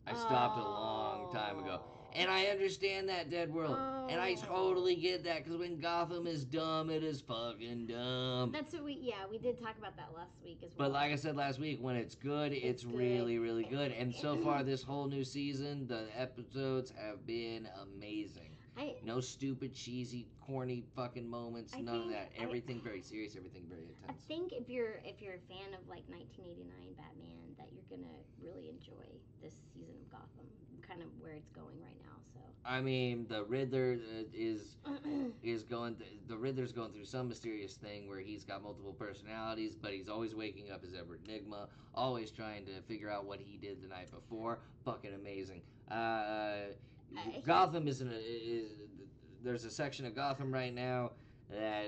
Speaker 1: I stopped a long time ago. And I understand that, Dead World. And I totally get that, because when Gotham is dumb, it is fucking dumb.
Speaker 3: That's what we did talk about that last week as well.
Speaker 1: But like I said last week, when it's good, it's
Speaker 3: good.
Speaker 1: really, really good. And so far, this whole new season, the episodes have been amazing. No stupid, cheesy, corny fucking moments. None of that. Everything very serious. Everything very
Speaker 3: I
Speaker 1: intense.
Speaker 3: think if you're a fan of like 1989 Batman, that you're gonna really enjoy this season of Gotham, kind of where it's going right now. So.
Speaker 1: I mean, the Riddler the Riddler's going through some mysterious thing where he's got multiple personalities, but he's always waking up as Edward Nygma, always trying to figure out what he did the night before. Fucking amazing. Gotham there's a section of Gotham right now that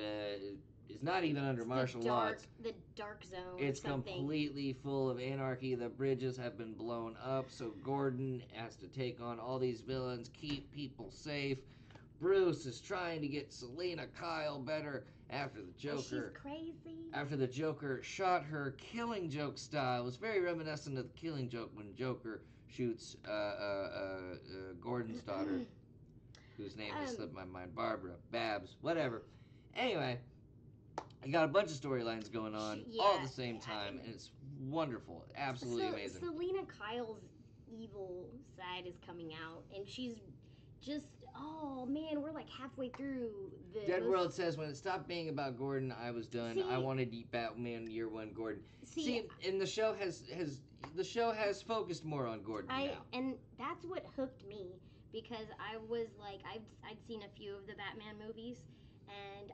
Speaker 1: is not even under martial law.
Speaker 3: The dark zone.
Speaker 1: It's
Speaker 3: something.
Speaker 1: completely full of anarchy. The bridges have been blown up, so Gordon has to take on all these villains, keep people safe. Bruce is trying to get Selena Kyle better after the Joker.
Speaker 3: She's crazy.
Speaker 1: After the Joker shot her, Killing Joke style. It was very reminiscent of the Killing Joke when Joker shoots Gordon's daughter, whose name has slipped my mind. Barbara, Babs, whatever. Anyway, I got a bunch of storylines going on all at the same time, and it's wonderful. Absolutely amazing.
Speaker 3: Selena Kyle's evil side is coming out, and she's just, oh man, we're like halfway through the
Speaker 1: Dead World says, when it stopped being about Gordon, I was done.
Speaker 3: See-
Speaker 1: I wanted Batman Year One Gordon.
Speaker 3: See,
Speaker 1: and the show has focused more on Gordon now.
Speaker 3: and that's what hooked me, because I was like, I'd seen a few of the Batman movies, and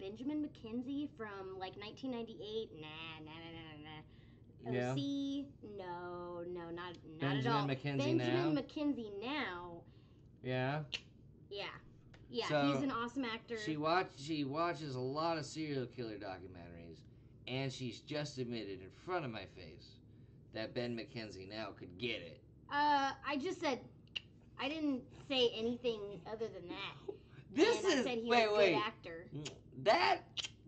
Speaker 3: Benjamin McKenzie from like 1998, nah.
Speaker 1: Yeah.
Speaker 3: OC, no, not
Speaker 1: Benjamin
Speaker 3: at all.
Speaker 1: McKenzie
Speaker 3: Benjamin
Speaker 1: now?
Speaker 3: McKenzie now,
Speaker 1: Yeah.
Speaker 3: yeah,
Speaker 1: So,
Speaker 3: he's an awesome actor.
Speaker 1: She watches a lot of serial killer documentaries, and she's just admitted in front of my face that Ben McKenzie now could get it.
Speaker 3: I just said, I didn't say anything other than that.
Speaker 1: This
Speaker 3: and
Speaker 1: is
Speaker 3: I said he
Speaker 1: wait,
Speaker 3: was a
Speaker 1: wait.
Speaker 3: good actor.
Speaker 1: That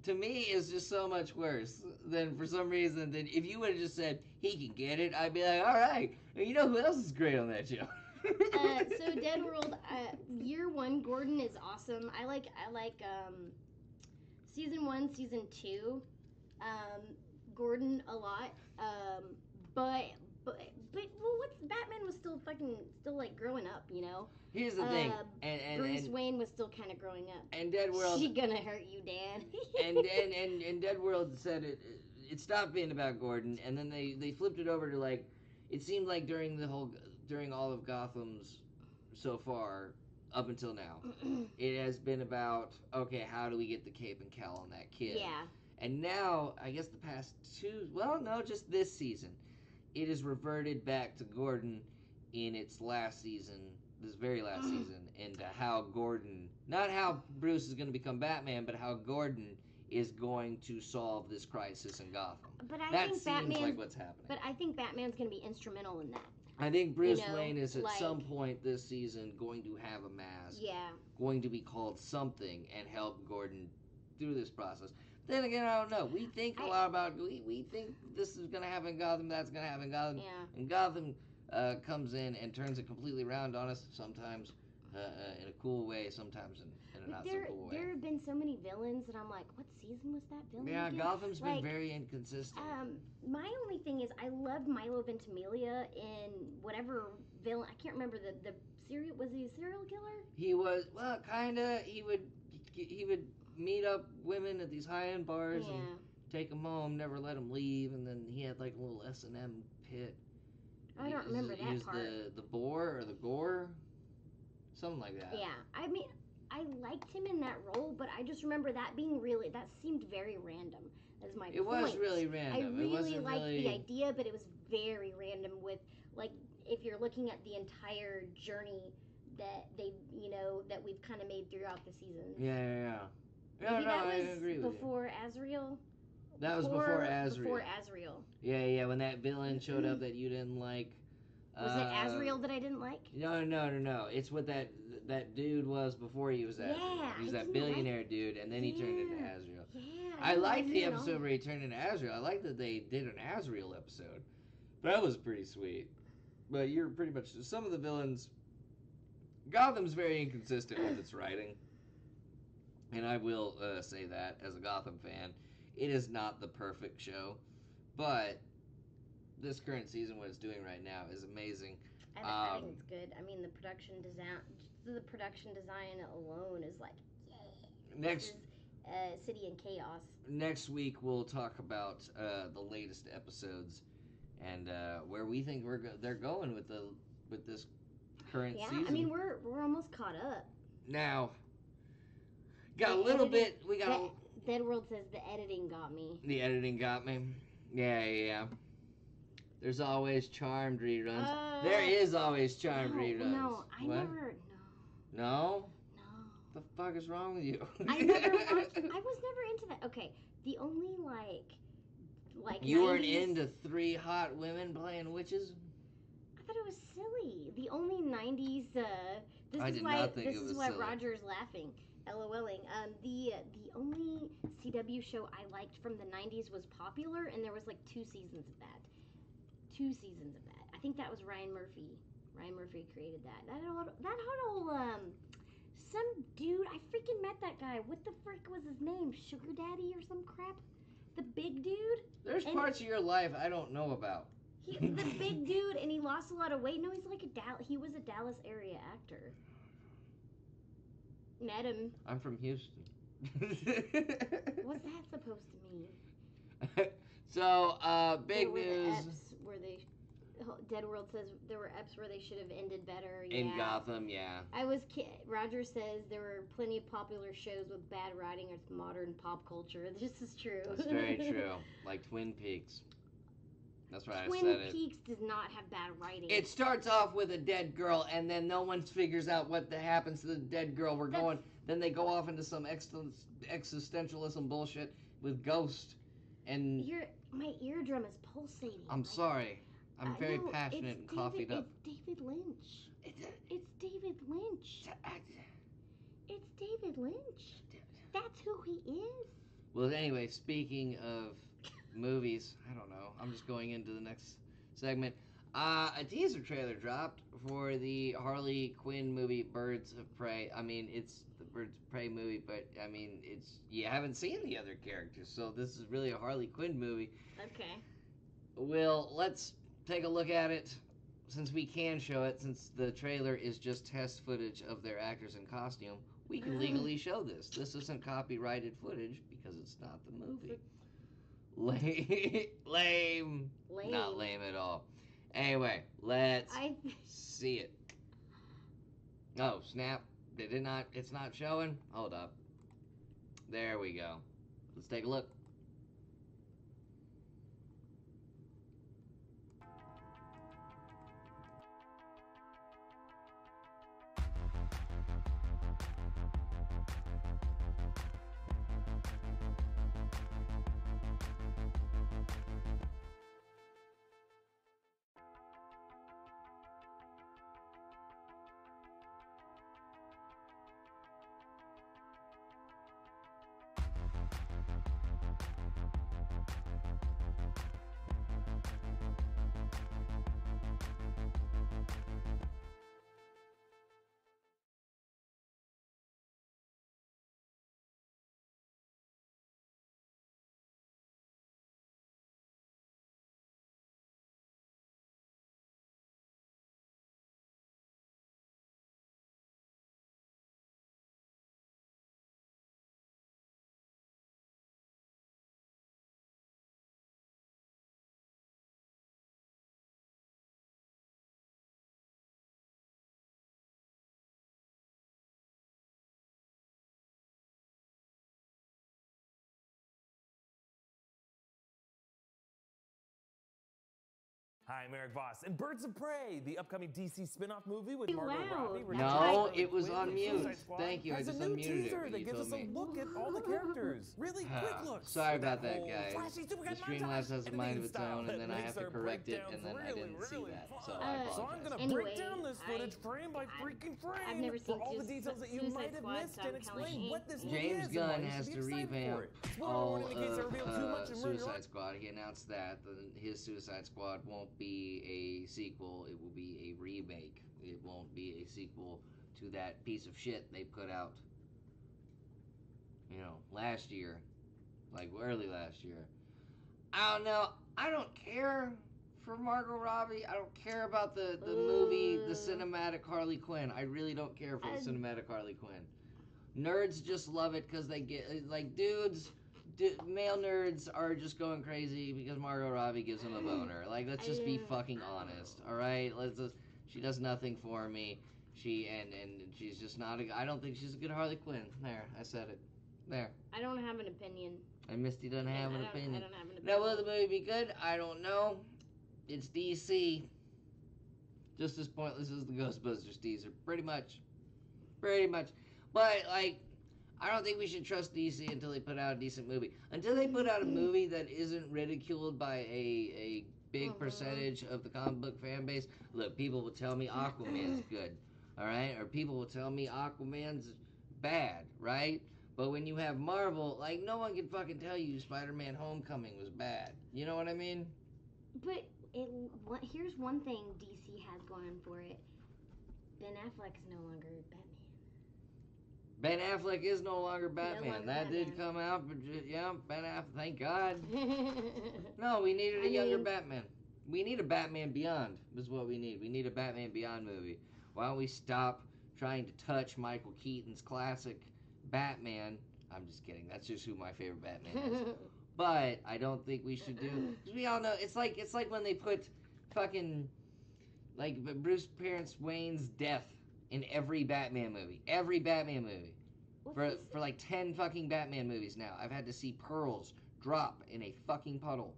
Speaker 1: to me is just so much worse than for some reason than if you would have just said he can get it. I'd be like, all right. You know who else is great on that show?
Speaker 3: So Dead World, year 1, Gordon is awesome. I like season 1, season 2, Gordon a lot. But well, what's Batman was still like growing up, you know.
Speaker 1: Here's the thing, and
Speaker 3: Bruce Wayne was still kind of growing up.
Speaker 1: And Dead World,
Speaker 3: she gonna hurt you, Dan.
Speaker 1: and Dead World said it stopped being about Gordon, and then they flipped it over to like, it seemed like during all of Gotham's so far up until now, it has been about, okay, how do we get the cape and cowl on that kid?
Speaker 3: Yeah.
Speaker 1: And now, I guess the past just this season, it has reverted back to Gordon in its last season, this very last season, into how Gordon, not how Bruce is going to become Batman, but how Gordon is going to solve this crisis in Gotham.
Speaker 3: But I
Speaker 1: that
Speaker 3: think
Speaker 1: seems like what's happening.
Speaker 3: But I think Batman's going to be instrumental in that.
Speaker 1: I think Bruce Wayne is at some point this season going to have a mask.
Speaker 3: Yeah.
Speaker 1: Going to be called something and help Gordon through this process. Then again, I don't know. We think a lot about, we think this is going to happen in Gotham, that's going to happen in Gotham.
Speaker 3: Yeah.
Speaker 1: And Gotham comes in and turns it completely around on us, sometimes in a cool way, sometimes in a not so cool way.
Speaker 3: There have been so many villains that I'm like, what season was that villain
Speaker 1: Yeah,
Speaker 3: again?
Speaker 1: Gotham's been very inconsistent.
Speaker 3: My only thing is I loved Milo Ventimiglia in whatever villain, I can't remember the serial, was he a serial killer?
Speaker 1: He was, well, kinda, he would meet up women at these high-end bars and take them home, never let them leave, and then he had like a little S&M pit.
Speaker 3: I don't remember that
Speaker 1: he was
Speaker 3: part.
Speaker 1: the boar or the gore, something like that.
Speaker 3: Yeah, I mean, I liked him in that role, but I just remember that being that seemed very random. That's my point.
Speaker 1: It was really random.
Speaker 3: I really liked the idea, but it was very random with, like, if you're looking at the entire journey that that we've kind of made throughout the season.
Speaker 1: Yeah.
Speaker 3: Maybe that was
Speaker 1: I agree with
Speaker 3: before Azrael.
Speaker 1: That was before Azrael.
Speaker 3: Before Azrael.
Speaker 1: Yeah, when that villain showed up that you didn't like.
Speaker 3: Was it Azrael that I didn't like?
Speaker 1: No. It's what that dude was before he was Azrael.
Speaker 3: Yeah,
Speaker 1: he was that billionaire dude, and then he turned into Azrael.
Speaker 3: Yeah.
Speaker 1: I liked the episode where he turned into Azrael. I liked that they did an Azrael episode. That was pretty sweet. But you're pretty much, some of the villains, Gotham's very inconsistent with its writing. And I will say that as a Gotham fan, it is not the perfect show, but this current season, what it's doing right now, is amazing.
Speaker 3: I think it's good. I mean, the production design alone is like,
Speaker 1: next
Speaker 3: City in Chaos.
Speaker 1: Next week we'll talk about the latest episodes and where we think they're going with this current season.
Speaker 3: Yeah, I mean we're almost caught up.
Speaker 1: Now. Got a little bit. We got.
Speaker 3: Dead World says the editing got me.
Speaker 1: The editing got me. Yeah. There's always charmed reruns. There is always charmed reruns.
Speaker 3: No, I never.
Speaker 1: No.
Speaker 3: No.
Speaker 1: The fuck is wrong with you?
Speaker 3: I never watched. I was never into that. Okay, the only like.
Speaker 1: You
Speaker 3: 90s,
Speaker 1: weren't into 3 hot women playing witches?
Speaker 3: I thought it was silly. The only 90s. This
Speaker 1: I
Speaker 3: is
Speaker 1: did
Speaker 3: why.
Speaker 1: not think
Speaker 3: This
Speaker 1: it was
Speaker 3: is why
Speaker 1: silly.
Speaker 3: Roger's laughing. LOLing. The only CW show I liked from the 90s was Popular, and there was like 2 seasons of that. 2 seasons of that. I think that was Ryan Murphy. Ryan Murphy created that. That whole some dude. I freaking met that guy. What the frick was his name? Sugar Daddy or some crap? The big dude.
Speaker 1: There's parts of your life I don't know about.
Speaker 3: The big dude, and he lost a lot of weight. No, he's like he was a Dallas area actor. Met him.
Speaker 1: I'm from Houston.
Speaker 3: What's that supposed to mean?
Speaker 1: So, big news.
Speaker 3: Where Dead World says there were eps where they should have ended better.
Speaker 1: In Gotham, yeah.
Speaker 3: Roger says there were plenty of popular shows with bad writing or modern pop culture. This is true.
Speaker 1: That's very true. Like Twin Peaks. That's right, I said it.
Speaker 3: Twin Peaks does not have bad writing.
Speaker 1: It starts off with a dead girl, and then no one figures out what happens to the dead girl. Then they go off into some existentialism bullshit with Ghost, And
Speaker 3: My eardrum is pulsating.
Speaker 1: I'm sorry. I'm very
Speaker 3: no,
Speaker 1: passionate and coffeeed up.
Speaker 3: It's David Lynch. It's David Lynch. It's David Lynch. That's who he is.
Speaker 1: Well, anyway, speaking of movies, I don't know. I'm just going into the next segment. A teaser trailer dropped for the Harley Quinn movie Birds of Prey. I mean, it's the Birds of Prey movie, but I mean, you haven't seen the other characters, so this is really a Harley Quinn movie.
Speaker 3: Okay.
Speaker 1: Well, let's take a look at it since we can show it, since the trailer is just test footage of their actors in costume. We can legally show this. This isn't copyrighted footage because it's not the movie. Lame. Not lame at all. Anyway, let's see it. Oh, snap. It's not showing? Hold up. There we go. Let's take a look.
Speaker 4: Hi, I'm Eric Voss, and Birds of Prey, the upcoming DC spin-off movie with Margot Robbie.
Speaker 1: No, it was on mute. Thank you, I just unmuted it, but
Speaker 4: that
Speaker 1: you
Speaker 4: gives
Speaker 1: told
Speaker 4: us
Speaker 1: me.
Speaker 4: a look at all the characters. Really quick looks.
Speaker 1: Sorry about that, guys. The Streamlabs has a mind of its own, and then I have to correct it, and then I didn't see that, so I apologize.
Speaker 4: So I'm going to break down this footage frame by freaking frame.
Speaker 3: I've never seen
Speaker 4: for all the details that you might have missed and explain what this movie is.
Speaker 1: James Gunn has to revamp all of Suicide Squad. He announced that his Suicide Squad won't be a sequel, it will be a remake. It won't be a sequel to that piece of shit they put out, last year, like early last year. I don't know. I don't care for Margot Robbie. I don't care about the movie, the cinematic Harley Quinn. I really don't care for the cinematic Harley Quinn. Nerds just love it because they get, like, male nerds are just going crazy because Margot Robbie gives them a boner. Like, let's just be fucking honest, all right? She does nothing for me. And she's just not I don't think she's a good Harley Quinn. There, I said it. There.
Speaker 3: I don't have an opinion.
Speaker 1: And Misty doesn't have an opinion.
Speaker 3: I don't have an opinion.
Speaker 1: Now, will the movie be good? I don't know. It's DC. Just as pointless as the Ghostbusters teaser. Pretty much. But, like, I don't think we should trust DC until they put out a decent movie. Until they put out a movie that isn't ridiculed by a big percentage of the comic book fan base. Look, people will tell me Aquaman's good, all right? Or people will tell me Aquaman's bad, right? But when you have Marvel, like, no one can fucking tell you Spider-Man Homecoming was bad. You know what I mean?
Speaker 3: But here's one thing DC has going for it. Ben Affleck is no longer Batman.
Speaker 1: Ben Affleck is no longer Batman. That did come out, but yeah, Ben Affleck, thank God. No, we needed a younger Batman. We need a Batman Beyond, is what we need. We need a Batman Beyond movie. Why don't we stop trying to touch Michael Keaton's classic Batman? I'm just kidding. That's just who my favorite Batman is. But I don't think we should do, because we all know, it's like when they put fucking, like, Bruce Wayne's death in every Batman movie. Every Batman movie. For like 10 fucking Batman movies now. I've had to see pearls drop in a fucking puddle.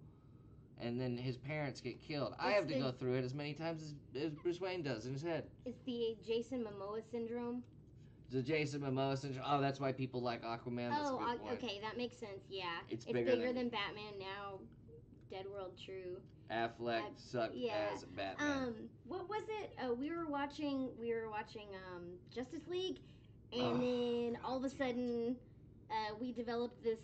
Speaker 1: And then his parents get killed. I have to go through it as many times as Bruce Wayne does in his head.
Speaker 3: It's the Jason Momoa syndrome.
Speaker 1: the Jason Momoa syndrome. Oh, that's why people like Aquaman. That's a good point.
Speaker 3: Okay, that makes sense. Yeah,
Speaker 1: It's
Speaker 3: it's
Speaker 1: bigger
Speaker 3: bigger
Speaker 1: than-
Speaker 3: than Batman now. Dead World True.
Speaker 1: Affleck sucked
Speaker 3: yeah.
Speaker 1: as Batman.
Speaker 3: What was it? We were watching Justice League, and
Speaker 1: Oh,
Speaker 3: then all of a sudden, we developed this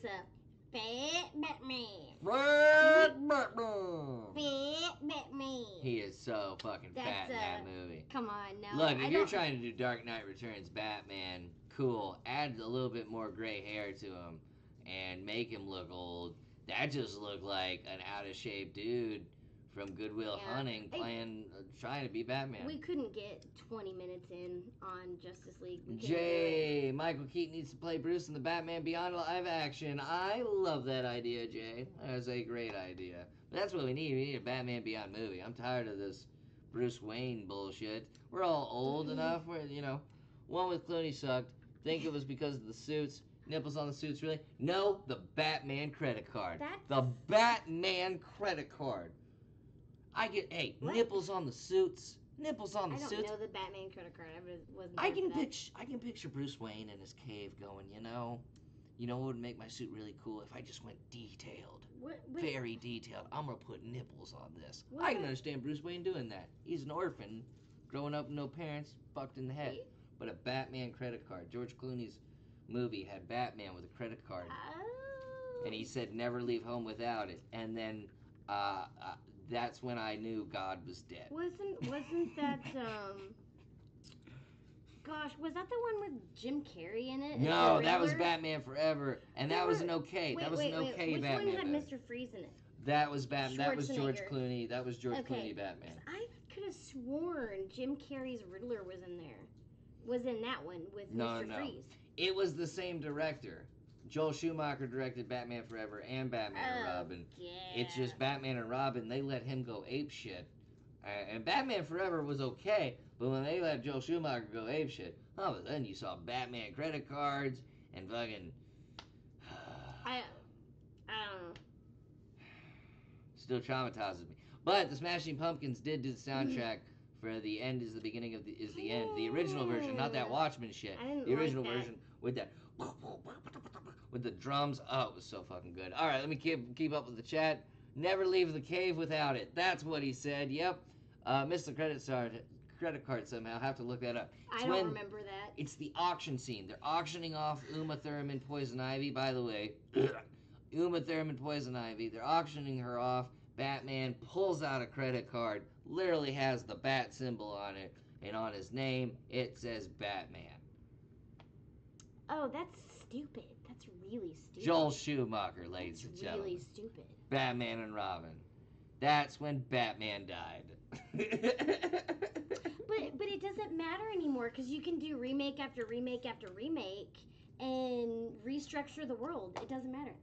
Speaker 3: fat Batman.
Speaker 1: Fat Batman.
Speaker 3: Fat Batman.
Speaker 1: He is so fucking fat
Speaker 3: That's,
Speaker 1: in that movie.
Speaker 3: Come on, no.
Speaker 1: Look,
Speaker 3: I
Speaker 1: if you're
Speaker 3: don't-
Speaker 1: trying to do Dark Knight Returns Batman, cool. Add a little bit more gray hair to him and make him look old. That just looked like an out of shape dude from Goodwill
Speaker 3: Yeah.
Speaker 1: Hunting playing, trying to be Batman.
Speaker 3: We couldn't get 20 minutes in on Justice League. We couldn't do it.
Speaker 1: Jay, Michael Keaton needs to play Bruce in the Batman Beyond live action. I love that idea, Jay. That's a great idea. But that's what we need. We need a Batman Beyond movie. I'm tired of this Bruce Wayne bullshit. We're all old enough. We're, one with Clooney sucked. Think it was because of the suits. Nipples on the suits, really? No, the Batman credit card. The Batman credit card.
Speaker 3: What?
Speaker 1: Nipples on the suits. Nipples on the
Speaker 3: I don't
Speaker 1: suits.
Speaker 3: know the Batman credit card. Wasn't
Speaker 1: I
Speaker 3: there
Speaker 1: can
Speaker 3: for that.
Speaker 1: I can picture Bruce Wayne in his cave going, what would make my suit really cool if I just went detailed.
Speaker 3: What?
Speaker 1: Very detailed. I'm gonna put nipples on this.
Speaker 3: What?
Speaker 1: I can understand Bruce Wayne doing that. He's an orphan, growing up with no parents, fucked in the head. But a Batman credit card. George Clooney's movie had Batman with a credit card.
Speaker 3: Oh.
Speaker 1: And he said never leave home without it. And then that's when I knew God was dead.
Speaker 3: Wasn't that Gosh, was that the one with Jim Carrey in it? as
Speaker 1: No,
Speaker 3: the
Speaker 1: that was
Speaker 3: Riddler?
Speaker 1: Batman Forever, and
Speaker 3: There
Speaker 1: that was
Speaker 3: were-
Speaker 1: an okay.
Speaker 3: Wait,
Speaker 1: that was
Speaker 3: wait,
Speaker 1: an
Speaker 3: wait.
Speaker 1: okay
Speaker 3: Which
Speaker 1: Batman.
Speaker 3: one had
Speaker 1: movie.
Speaker 3: Mr. Freeze in it?
Speaker 1: That was Batman. That was George
Speaker 3: Schwarzenegger.
Speaker 1: Clooney. That was George
Speaker 3: Okay.
Speaker 1: Clooney Batman.
Speaker 3: I could have sworn Jim Carrey's Riddler was in there. Was in that one with
Speaker 1: No,
Speaker 3: Mr.
Speaker 1: no.
Speaker 3: Freeze.
Speaker 1: It was the same director. Joel Schumacher directed Batman Forever and Batman and Robin.
Speaker 3: Yeah.
Speaker 1: It's just Batman and Robin. They let him go ape shit, and Batman Forever was okay. But when they let Joel Schumacher go ape shit, all of a sudden you saw Batman credit cards and fucking.
Speaker 3: I don't know.
Speaker 1: Still traumatizes me. But the Smashing Pumpkins did do the soundtrack for The End is the Beginning of the is the End. The original version, not that Watchmen shit.
Speaker 3: I didn't
Speaker 1: The original
Speaker 3: like that.
Speaker 1: version with that with the drums. Oh, it was so fucking good. All right, let me keep up with the chat. Never leave the cave without it. That's what he said. Yep. Missed the credit card somehow. Have to look that up.
Speaker 3: I
Speaker 1: It's
Speaker 3: don't
Speaker 1: when-
Speaker 3: remember that.
Speaker 1: It's the auction scene. They're auctioning off Uma Thurman, Poison Ivy, by the way. Uma Thurman, Poison Ivy. They're auctioning her off. Batman pulls out a credit card, literally has the bat symbol on it, and on his name it says Batman.
Speaker 3: Oh, that's stupid. That's really stupid.
Speaker 1: Joel Schumacher, ladies
Speaker 3: That's
Speaker 1: and gentlemen.
Speaker 3: really stupid.
Speaker 1: Batman and Robin. That's when Batman died.
Speaker 3: But it doesn't matter anymore because you can do remake after remake after remake and restructure the world. It doesn't matter.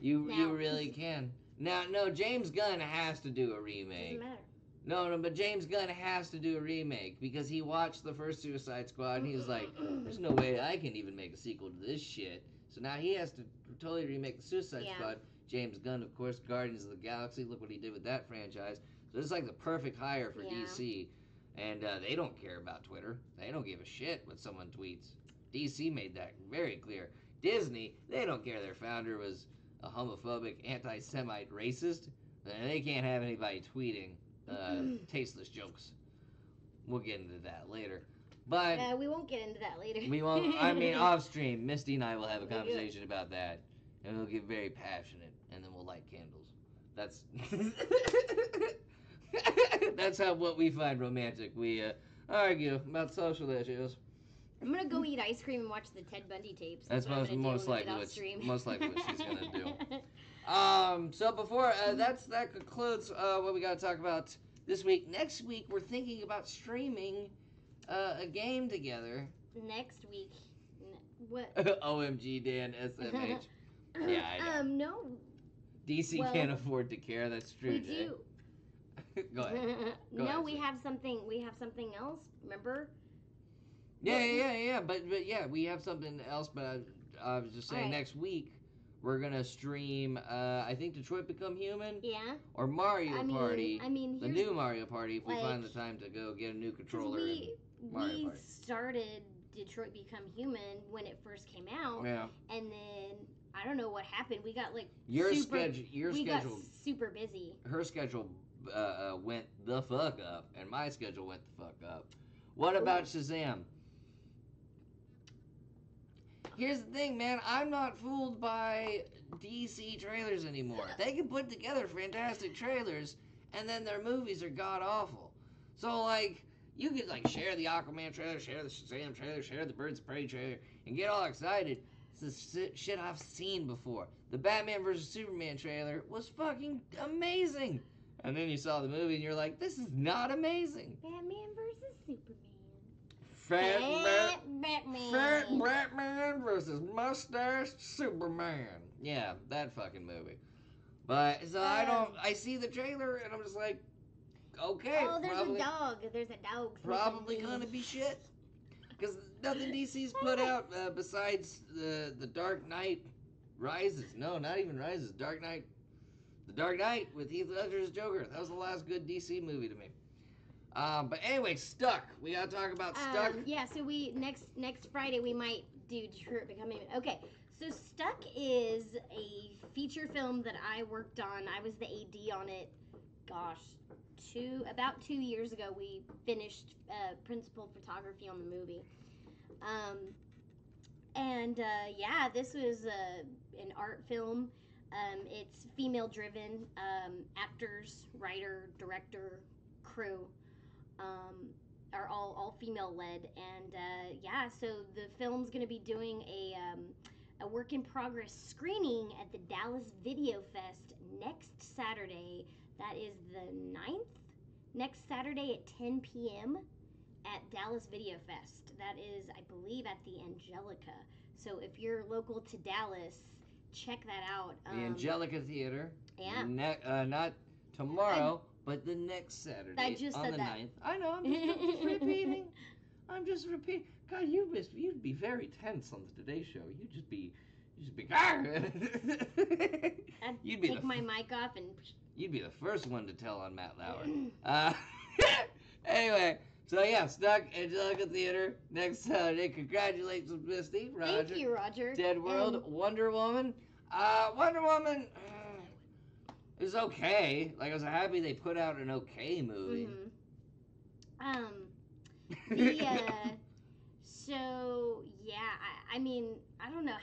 Speaker 1: You
Speaker 3: Now-
Speaker 1: really can. Now, no, James Gunn has to do a
Speaker 3: It
Speaker 1: remake.
Speaker 3: doesn't matter.
Speaker 1: No, but James Gunn has to do a remake because he watched the first Suicide Squad and he was like, there's no way I can even make a sequel to this shit. So now he has to totally remake the Suicide
Speaker 3: Yeah.
Speaker 1: Squad. James Gunn, of course, Guardians of the Galaxy. Look what he did with that franchise. So it's like the perfect hire for
Speaker 3: Yeah.
Speaker 1: DC. And they don't care about Twitter. They don't give a shit what someone tweets. DC made that very clear. Disney, they don't care their founder was a homophobic, anti-Semite racist. They can't have anybody tweeting tasteless jokes. We'll get into that later. But
Speaker 3: We won't get into that later.
Speaker 1: we won't, I mean, off stream, Misty and I will have a
Speaker 3: We'll do it.
Speaker 1: conversation about that. And we'll get very passionate. And then we'll light candles. That's... That's how what we find romantic. We argue about social issues.
Speaker 3: I'm gonna go eat ice cream and watch the Ted Bundy tapes.
Speaker 1: That's
Speaker 3: what I'm gonna do
Speaker 1: most
Speaker 3: when we get
Speaker 1: likely
Speaker 3: off
Speaker 1: what
Speaker 3: stream.
Speaker 1: most likely what she's gonna do. So before that concludes what we got to talk about this week. Next week we're thinking about streaming a game together.
Speaker 3: Next week. What?
Speaker 1: OMG, Dan, SMH. Yeah, I know.
Speaker 3: No.
Speaker 1: DC
Speaker 3: well,
Speaker 1: can't afford to care. That's true.
Speaker 3: We
Speaker 1: Jay.
Speaker 3: do.
Speaker 1: Go ahead. Go
Speaker 3: No,
Speaker 1: ahead,
Speaker 3: we
Speaker 1: Jay.
Speaker 3: have something. We have something else. Remember?
Speaker 1: Yeah. But yeah, we have something else. But I was just saying,
Speaker 3: Alright.
Speaker 1: next week we're gonna stream. I think Detroit Become Human
Speaker 3: Yeah.
Speaker 1: or Mario Party.
Speaker 3: I mean,
Speaker 1: The
Speaker 3: here's
Speaker 1: new Mario Party, if we find the
Speaker 3: like-
Speaker 1: time to go get a new
Speaker 3: 'cause
Speaker 1: controller.
Speaker 3: we
Speaker 1: Mario
Speaker 3: we
Speaker 1: Party.
Speaker 3: started Detroit Become Human when it first came out,
Speaker 1: Yeah.
Speaker 3: and then I don't know what happened. We got like
Speaker 1: Your
Speaker 3: super,
Speaker 1: schedule.
Speaker 3: we got super busy.
Speaker 1: Her schedule went the fuck up, and my schedule went the fuck up. What about Shazam? Here's the thing, man. I'm not fooled by DC trailers anymore. They can put together fantastic trailers, and then their movies are god awful. So like, you could like share the Aquaman trailer, share the Shazam trailer, share the Birds of Prey trailer, and get all excited. It's the shit I've seen before. The Batman vs Superman trailer was fucking amazing, and then you saw the movie and you're like, this is not amazing.
Speaker 3: Batman versus Superman.
Speaker 1: Fat
Speaker 3: Batman.
Speaker 1: Batman versus mustached Superman. Yeah, that fucking movie. But so I see the trailer and I'm just like, okay.
Speaker 3: Oh, there's
Speaker 1: probably,
Speaker 3: a dog. There's a dog.
Speaker 1: Probably gonna be shit. Because nothing DC's put out besides the Dark Knight Rises. No, not even Rises. Dark Knight. The Dark Knight with Heath Ledger's Joker. That was the last good DC movie to me. But anyway, Stuck. We gotta talk about Stuck.
Speaker 3: Yeah, so we next Friday we might do Detroit Become Human. Okay, so Stuck is a feature film that I worked on. I was the AD on it. Gosh, about 2 years ago we finished principal photography on the movie. Yeah, this was an art film. It's female driven. Actors, writer, director, crew. Are all female led, and yeah, so the film's gonna be doing a work in progress screening at the Dallas Video Fest next Saturday. That is the 9th. Next Saturday at 10 p.m. at Dallas Video Fest. That is, I believe, at the Angelica. So if you're local to Dallas, check that out.
Speaker 1: The Angelica Theater.
Speaker 3: Yeah.
Speaker 1: Not tomorrow. But the next Saturday
Speaker 3: I just
Speaker 1: on
Speaker 3: said
Speaker 1: the
Speaker 3: that.
Speaker 1: 9th. I know, I'm just repeating. I'm just repeating. God, you'd be very tense on the Today Show. You'd just be
Speaker 3: I'd
Speaker 1: You'd be
Speaker 3: take my mic off and
Speaker 1: You'd be the first one to tell on Matt Lauer. Anyway, so yeah, Stuck, Angelica Theater next Saturday. Congratulations, Misty, Roger.
Speaker 3: Thank you, Roger.
Speaker 1: Dead World, Wonder Woman. Wonder Woman is okay. Like, I was happy they put out an okay movie.
Speaker 3: So yeah, I mean, I don't know.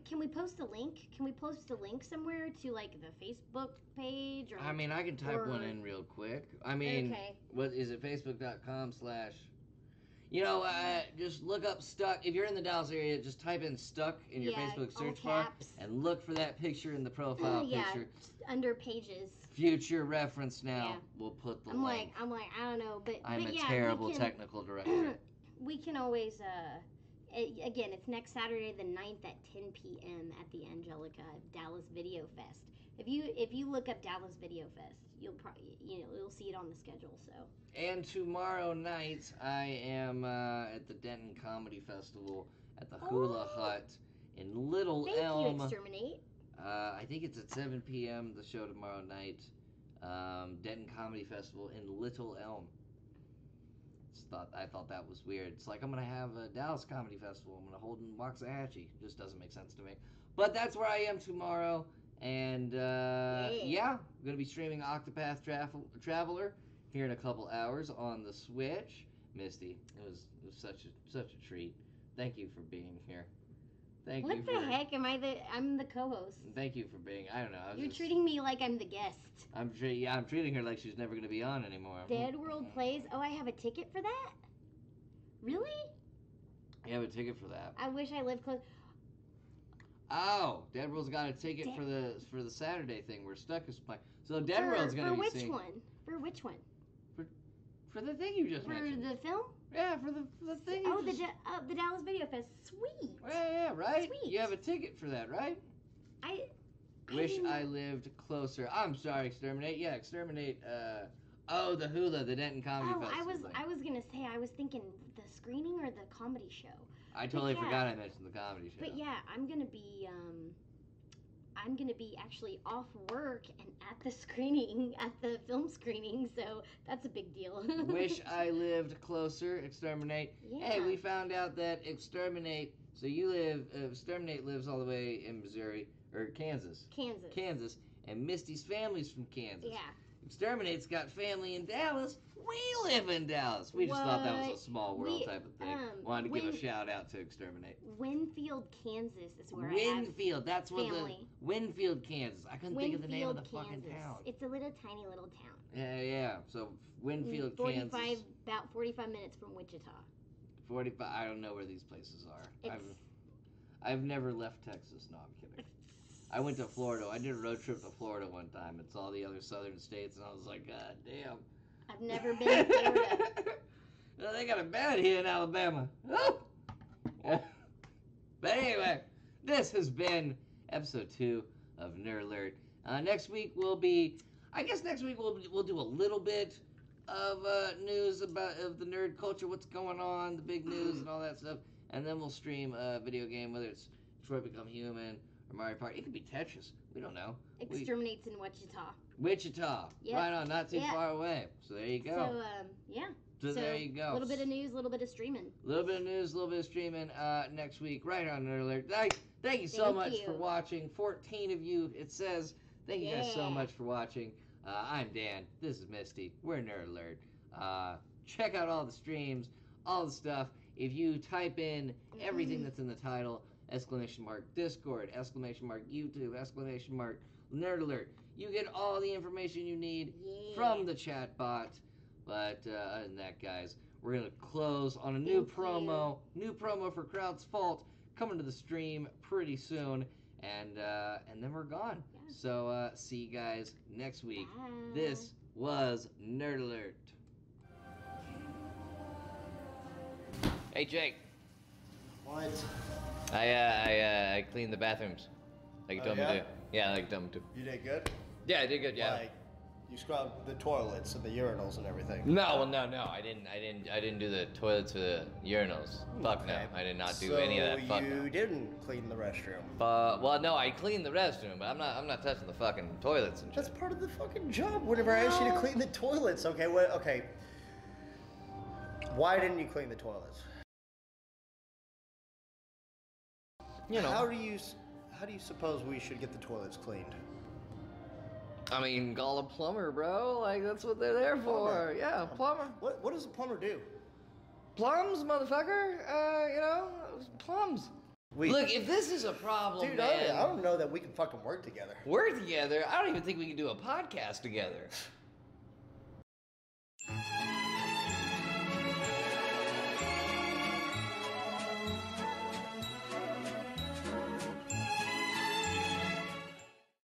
Speaker 3: Can we post a link? Can we post a link somewhere to like the Facebook page? Or
Speaker 1: I mean, I can type one in real quick. I mean,
Speaker 3: okay.
Speaker 1: What is it? Facebook.com/ just look up Stuck. If you're in the Dallas area, just type in Stuck in your Facebook search bar and look for that picture in the profile picture.
Speaker 3: Under pages.
Speaker 1: Future reference now.
Speaker 3: Yeah.
Speaker 1: We'll put the
Speaker 3: I'm
Speaker 1: link.
Speaker 3: like, I don't know, but
Speaker 1: I'm
Speaker 3: but
Speaker 1: a
Speaker 3: yeah,
Speaker 1: terrible technical director.
Speaker 3: We can always, again, it's next Saturday the 9th at 10 p.m. at the Angelica Dallas Video Fest. If you look up Dallas Video Fest, you'll see it on the schedule. So.
Speaker 1: And tomorrow night, I am at the Denton Comedy Festival at the Hula Hut in Little Elm.
Speaker 3: Thank you, Exterminate.
Speaker 1: I think it's at 7 p.m. the show tomorrow night. Denton Comedy Festival in Little Elm. I thought that was weird. It's like I'm gonna have a Dallas Comedy Festival. I'm gonna hold in Waxahachie. Just doesn't make sense to me. But that's where I am tomorrow. And yeah, I'm gonna be streaming Octopath Traveler here in a couple hours on the Switch. Misty, it was such a treat. Thank you for being here.
Speaker 3: What the heck? I'm the co-host.
Speaker 1: Thank you for being. I don't know.
Speaker 3: You're treating me like I'm the guest.
Speaker 1: I'm treating her like she's never gonna be on anymore.
Speaker 3: Dead World Plays. Oh, I have a ticket for that. Really?
Speaker 1: You have a ticket for that.
Speaker 3: I wish I lived close.
Speaker 1: Oh, Dead World's got a ticket for the Saturday thing where Stuck is playing. So Dead World's gonna be seen.
Speaker 3: For which one?
Speaker 1: For the thing you just mentioned.
Speaker 3: For the film?
Speaker 1: Yeah, for the thing.
Speaker 3: The Dallas Video Fest. Sweet.
Speaker 1: Yeah, right.
Speaker 3: Sweet.
Speaker 1: You have a ticket for that, right? Wish I lived closer. I'm sorry, Exterminate. Yeah, Exterminate. The Hula, the Denton Comedy Festival.
Speaker 3: I was gonna say, I was thinking the screening or the comedy show.
Speaker 1: I totally forgot I mentioned the comedy show.
Speaker 3: But yeah, I'm gonna be I'm gonna be actually off work and at the screening, at the film screening, so that's a big deal.
Speaker 1: Wish I lived closer. Exterminate.
Speaker 3: Yeah.
Speaker 1: Hey, we found out that Exterminate. So you live. Exterminate lives all the way in Missouri or Kansas.
Speaker 3: Kansas.
Speaker 1: And Misty's family's from Kansas.
Speaker 3: Yeah.
Speaker 1: Exterminate's got family in Dallas. We live in Dallas. We just thought that was a small world type of thing. Wanted to give a shout out to Exterminate.
Speaker 3: Winfield, Kansas is where
Speaker 1: Winfield, that's what
Speaker 3: family.
Speaker 1: the Winfield, Kansas. I couldn't think of the name of the fucking
Speaker 3: Kansas.
Speaker 1: town.
Speaker 3: It's a little tiny little town.
Speaker 1: Yeah. So Winfield, Kansas.
Speaker 3: About 45 minutes from Wichita.
Speaker 1: 45. I don't know where these places are. I've never left Texas. No, I'm kidding. I went to Florida. I did a road trip to Florida one time. It's all the other southern states, and I was like, God damn.
Speaker 3: I've never been to Florida.
Speaker 1: Well, they got it bad here in Alabama. Oh! But anyway, this has been episode 2 of Nerd Alert. Next week we'll do a little bit of news of the nerd culture, what's going on, the big news and all that stuff, and then we'll stream a video game, whether it's Detroit Become Human or Mario Party. It could be Tetris. We don't know.
Speaker 3: Exterminates in Wichita.
Speaker 1: Wichita.
Speaker 3: Yep.
Speaker 1: Right on, not too far away. So there you go.
Speaker 3: So, yeah.
Speaker 1: So there you go.
Speaker 3: A little bit of news, a little bit of streaming.
Speaker 1: A little bit of news, a little bit of streaming next week, right on Nerd Alert. Thank you so much for watching. 14 of you, it says. Thank you guys so much for watching. I'm Dan. This is Misty. We're Nerd Alert. Check out all the streams, all the stuff. If you type in everything that's in the title, !Discord, !YouTube, Nerd Alert, you get all the information you need from the chat bot. But other than that, guys, we're gonna close on a new promo for Crowd's Fault, coming to the stream pretty soon, and then we're gone. Yeah. So see you guys next week.
Speaker 3: Bye.
Speaker 1: This was Nerd Alert. Hey Jake.
Speaker 2: What?
Speaker 1: I cleaned the bathrooms, like you told me to. Yeah, like you told me to.
Speaker 2: You did good?
Speaker 1: Yeah, I did good. Yeah.
Speaker 2: Like, you scrubbed the toilets and the urinals and everything.
Speaker 1: No, I didn't do the toilets or the urinals. Fuck no, I did not do any of that. Fuck no.
Speaker 2: You didn't clean the restroom.
Speaker 1: Well, no, I cleaned the restroom, but I'm not touching the fucking toilets and shit.
Speaker 2: That's part of the fucking job. Whenever I asked you to clean the toilets, okay? Okay. Why didn't you clean the toilets?
Speaker 1: You know.
Speaker 2: How do you suppose we should get the toilets cleaned?
Speaker 1: I mean, call a plumber, bro. Like, that's what they're there for.
Speaker 2: Plumber.
Speaker 1: Yeah, plumber.
Speaker 2: What does a plumber do?
Speaker 1: Plums, motherfucker. Plums. Look, if this is a problem,
Speaker 2: dude,
Speaker 1: man,
Speaker 2: I don't know that we can fucking work together.
Speaker 1: Work together? I don't even think we can do a podcast together.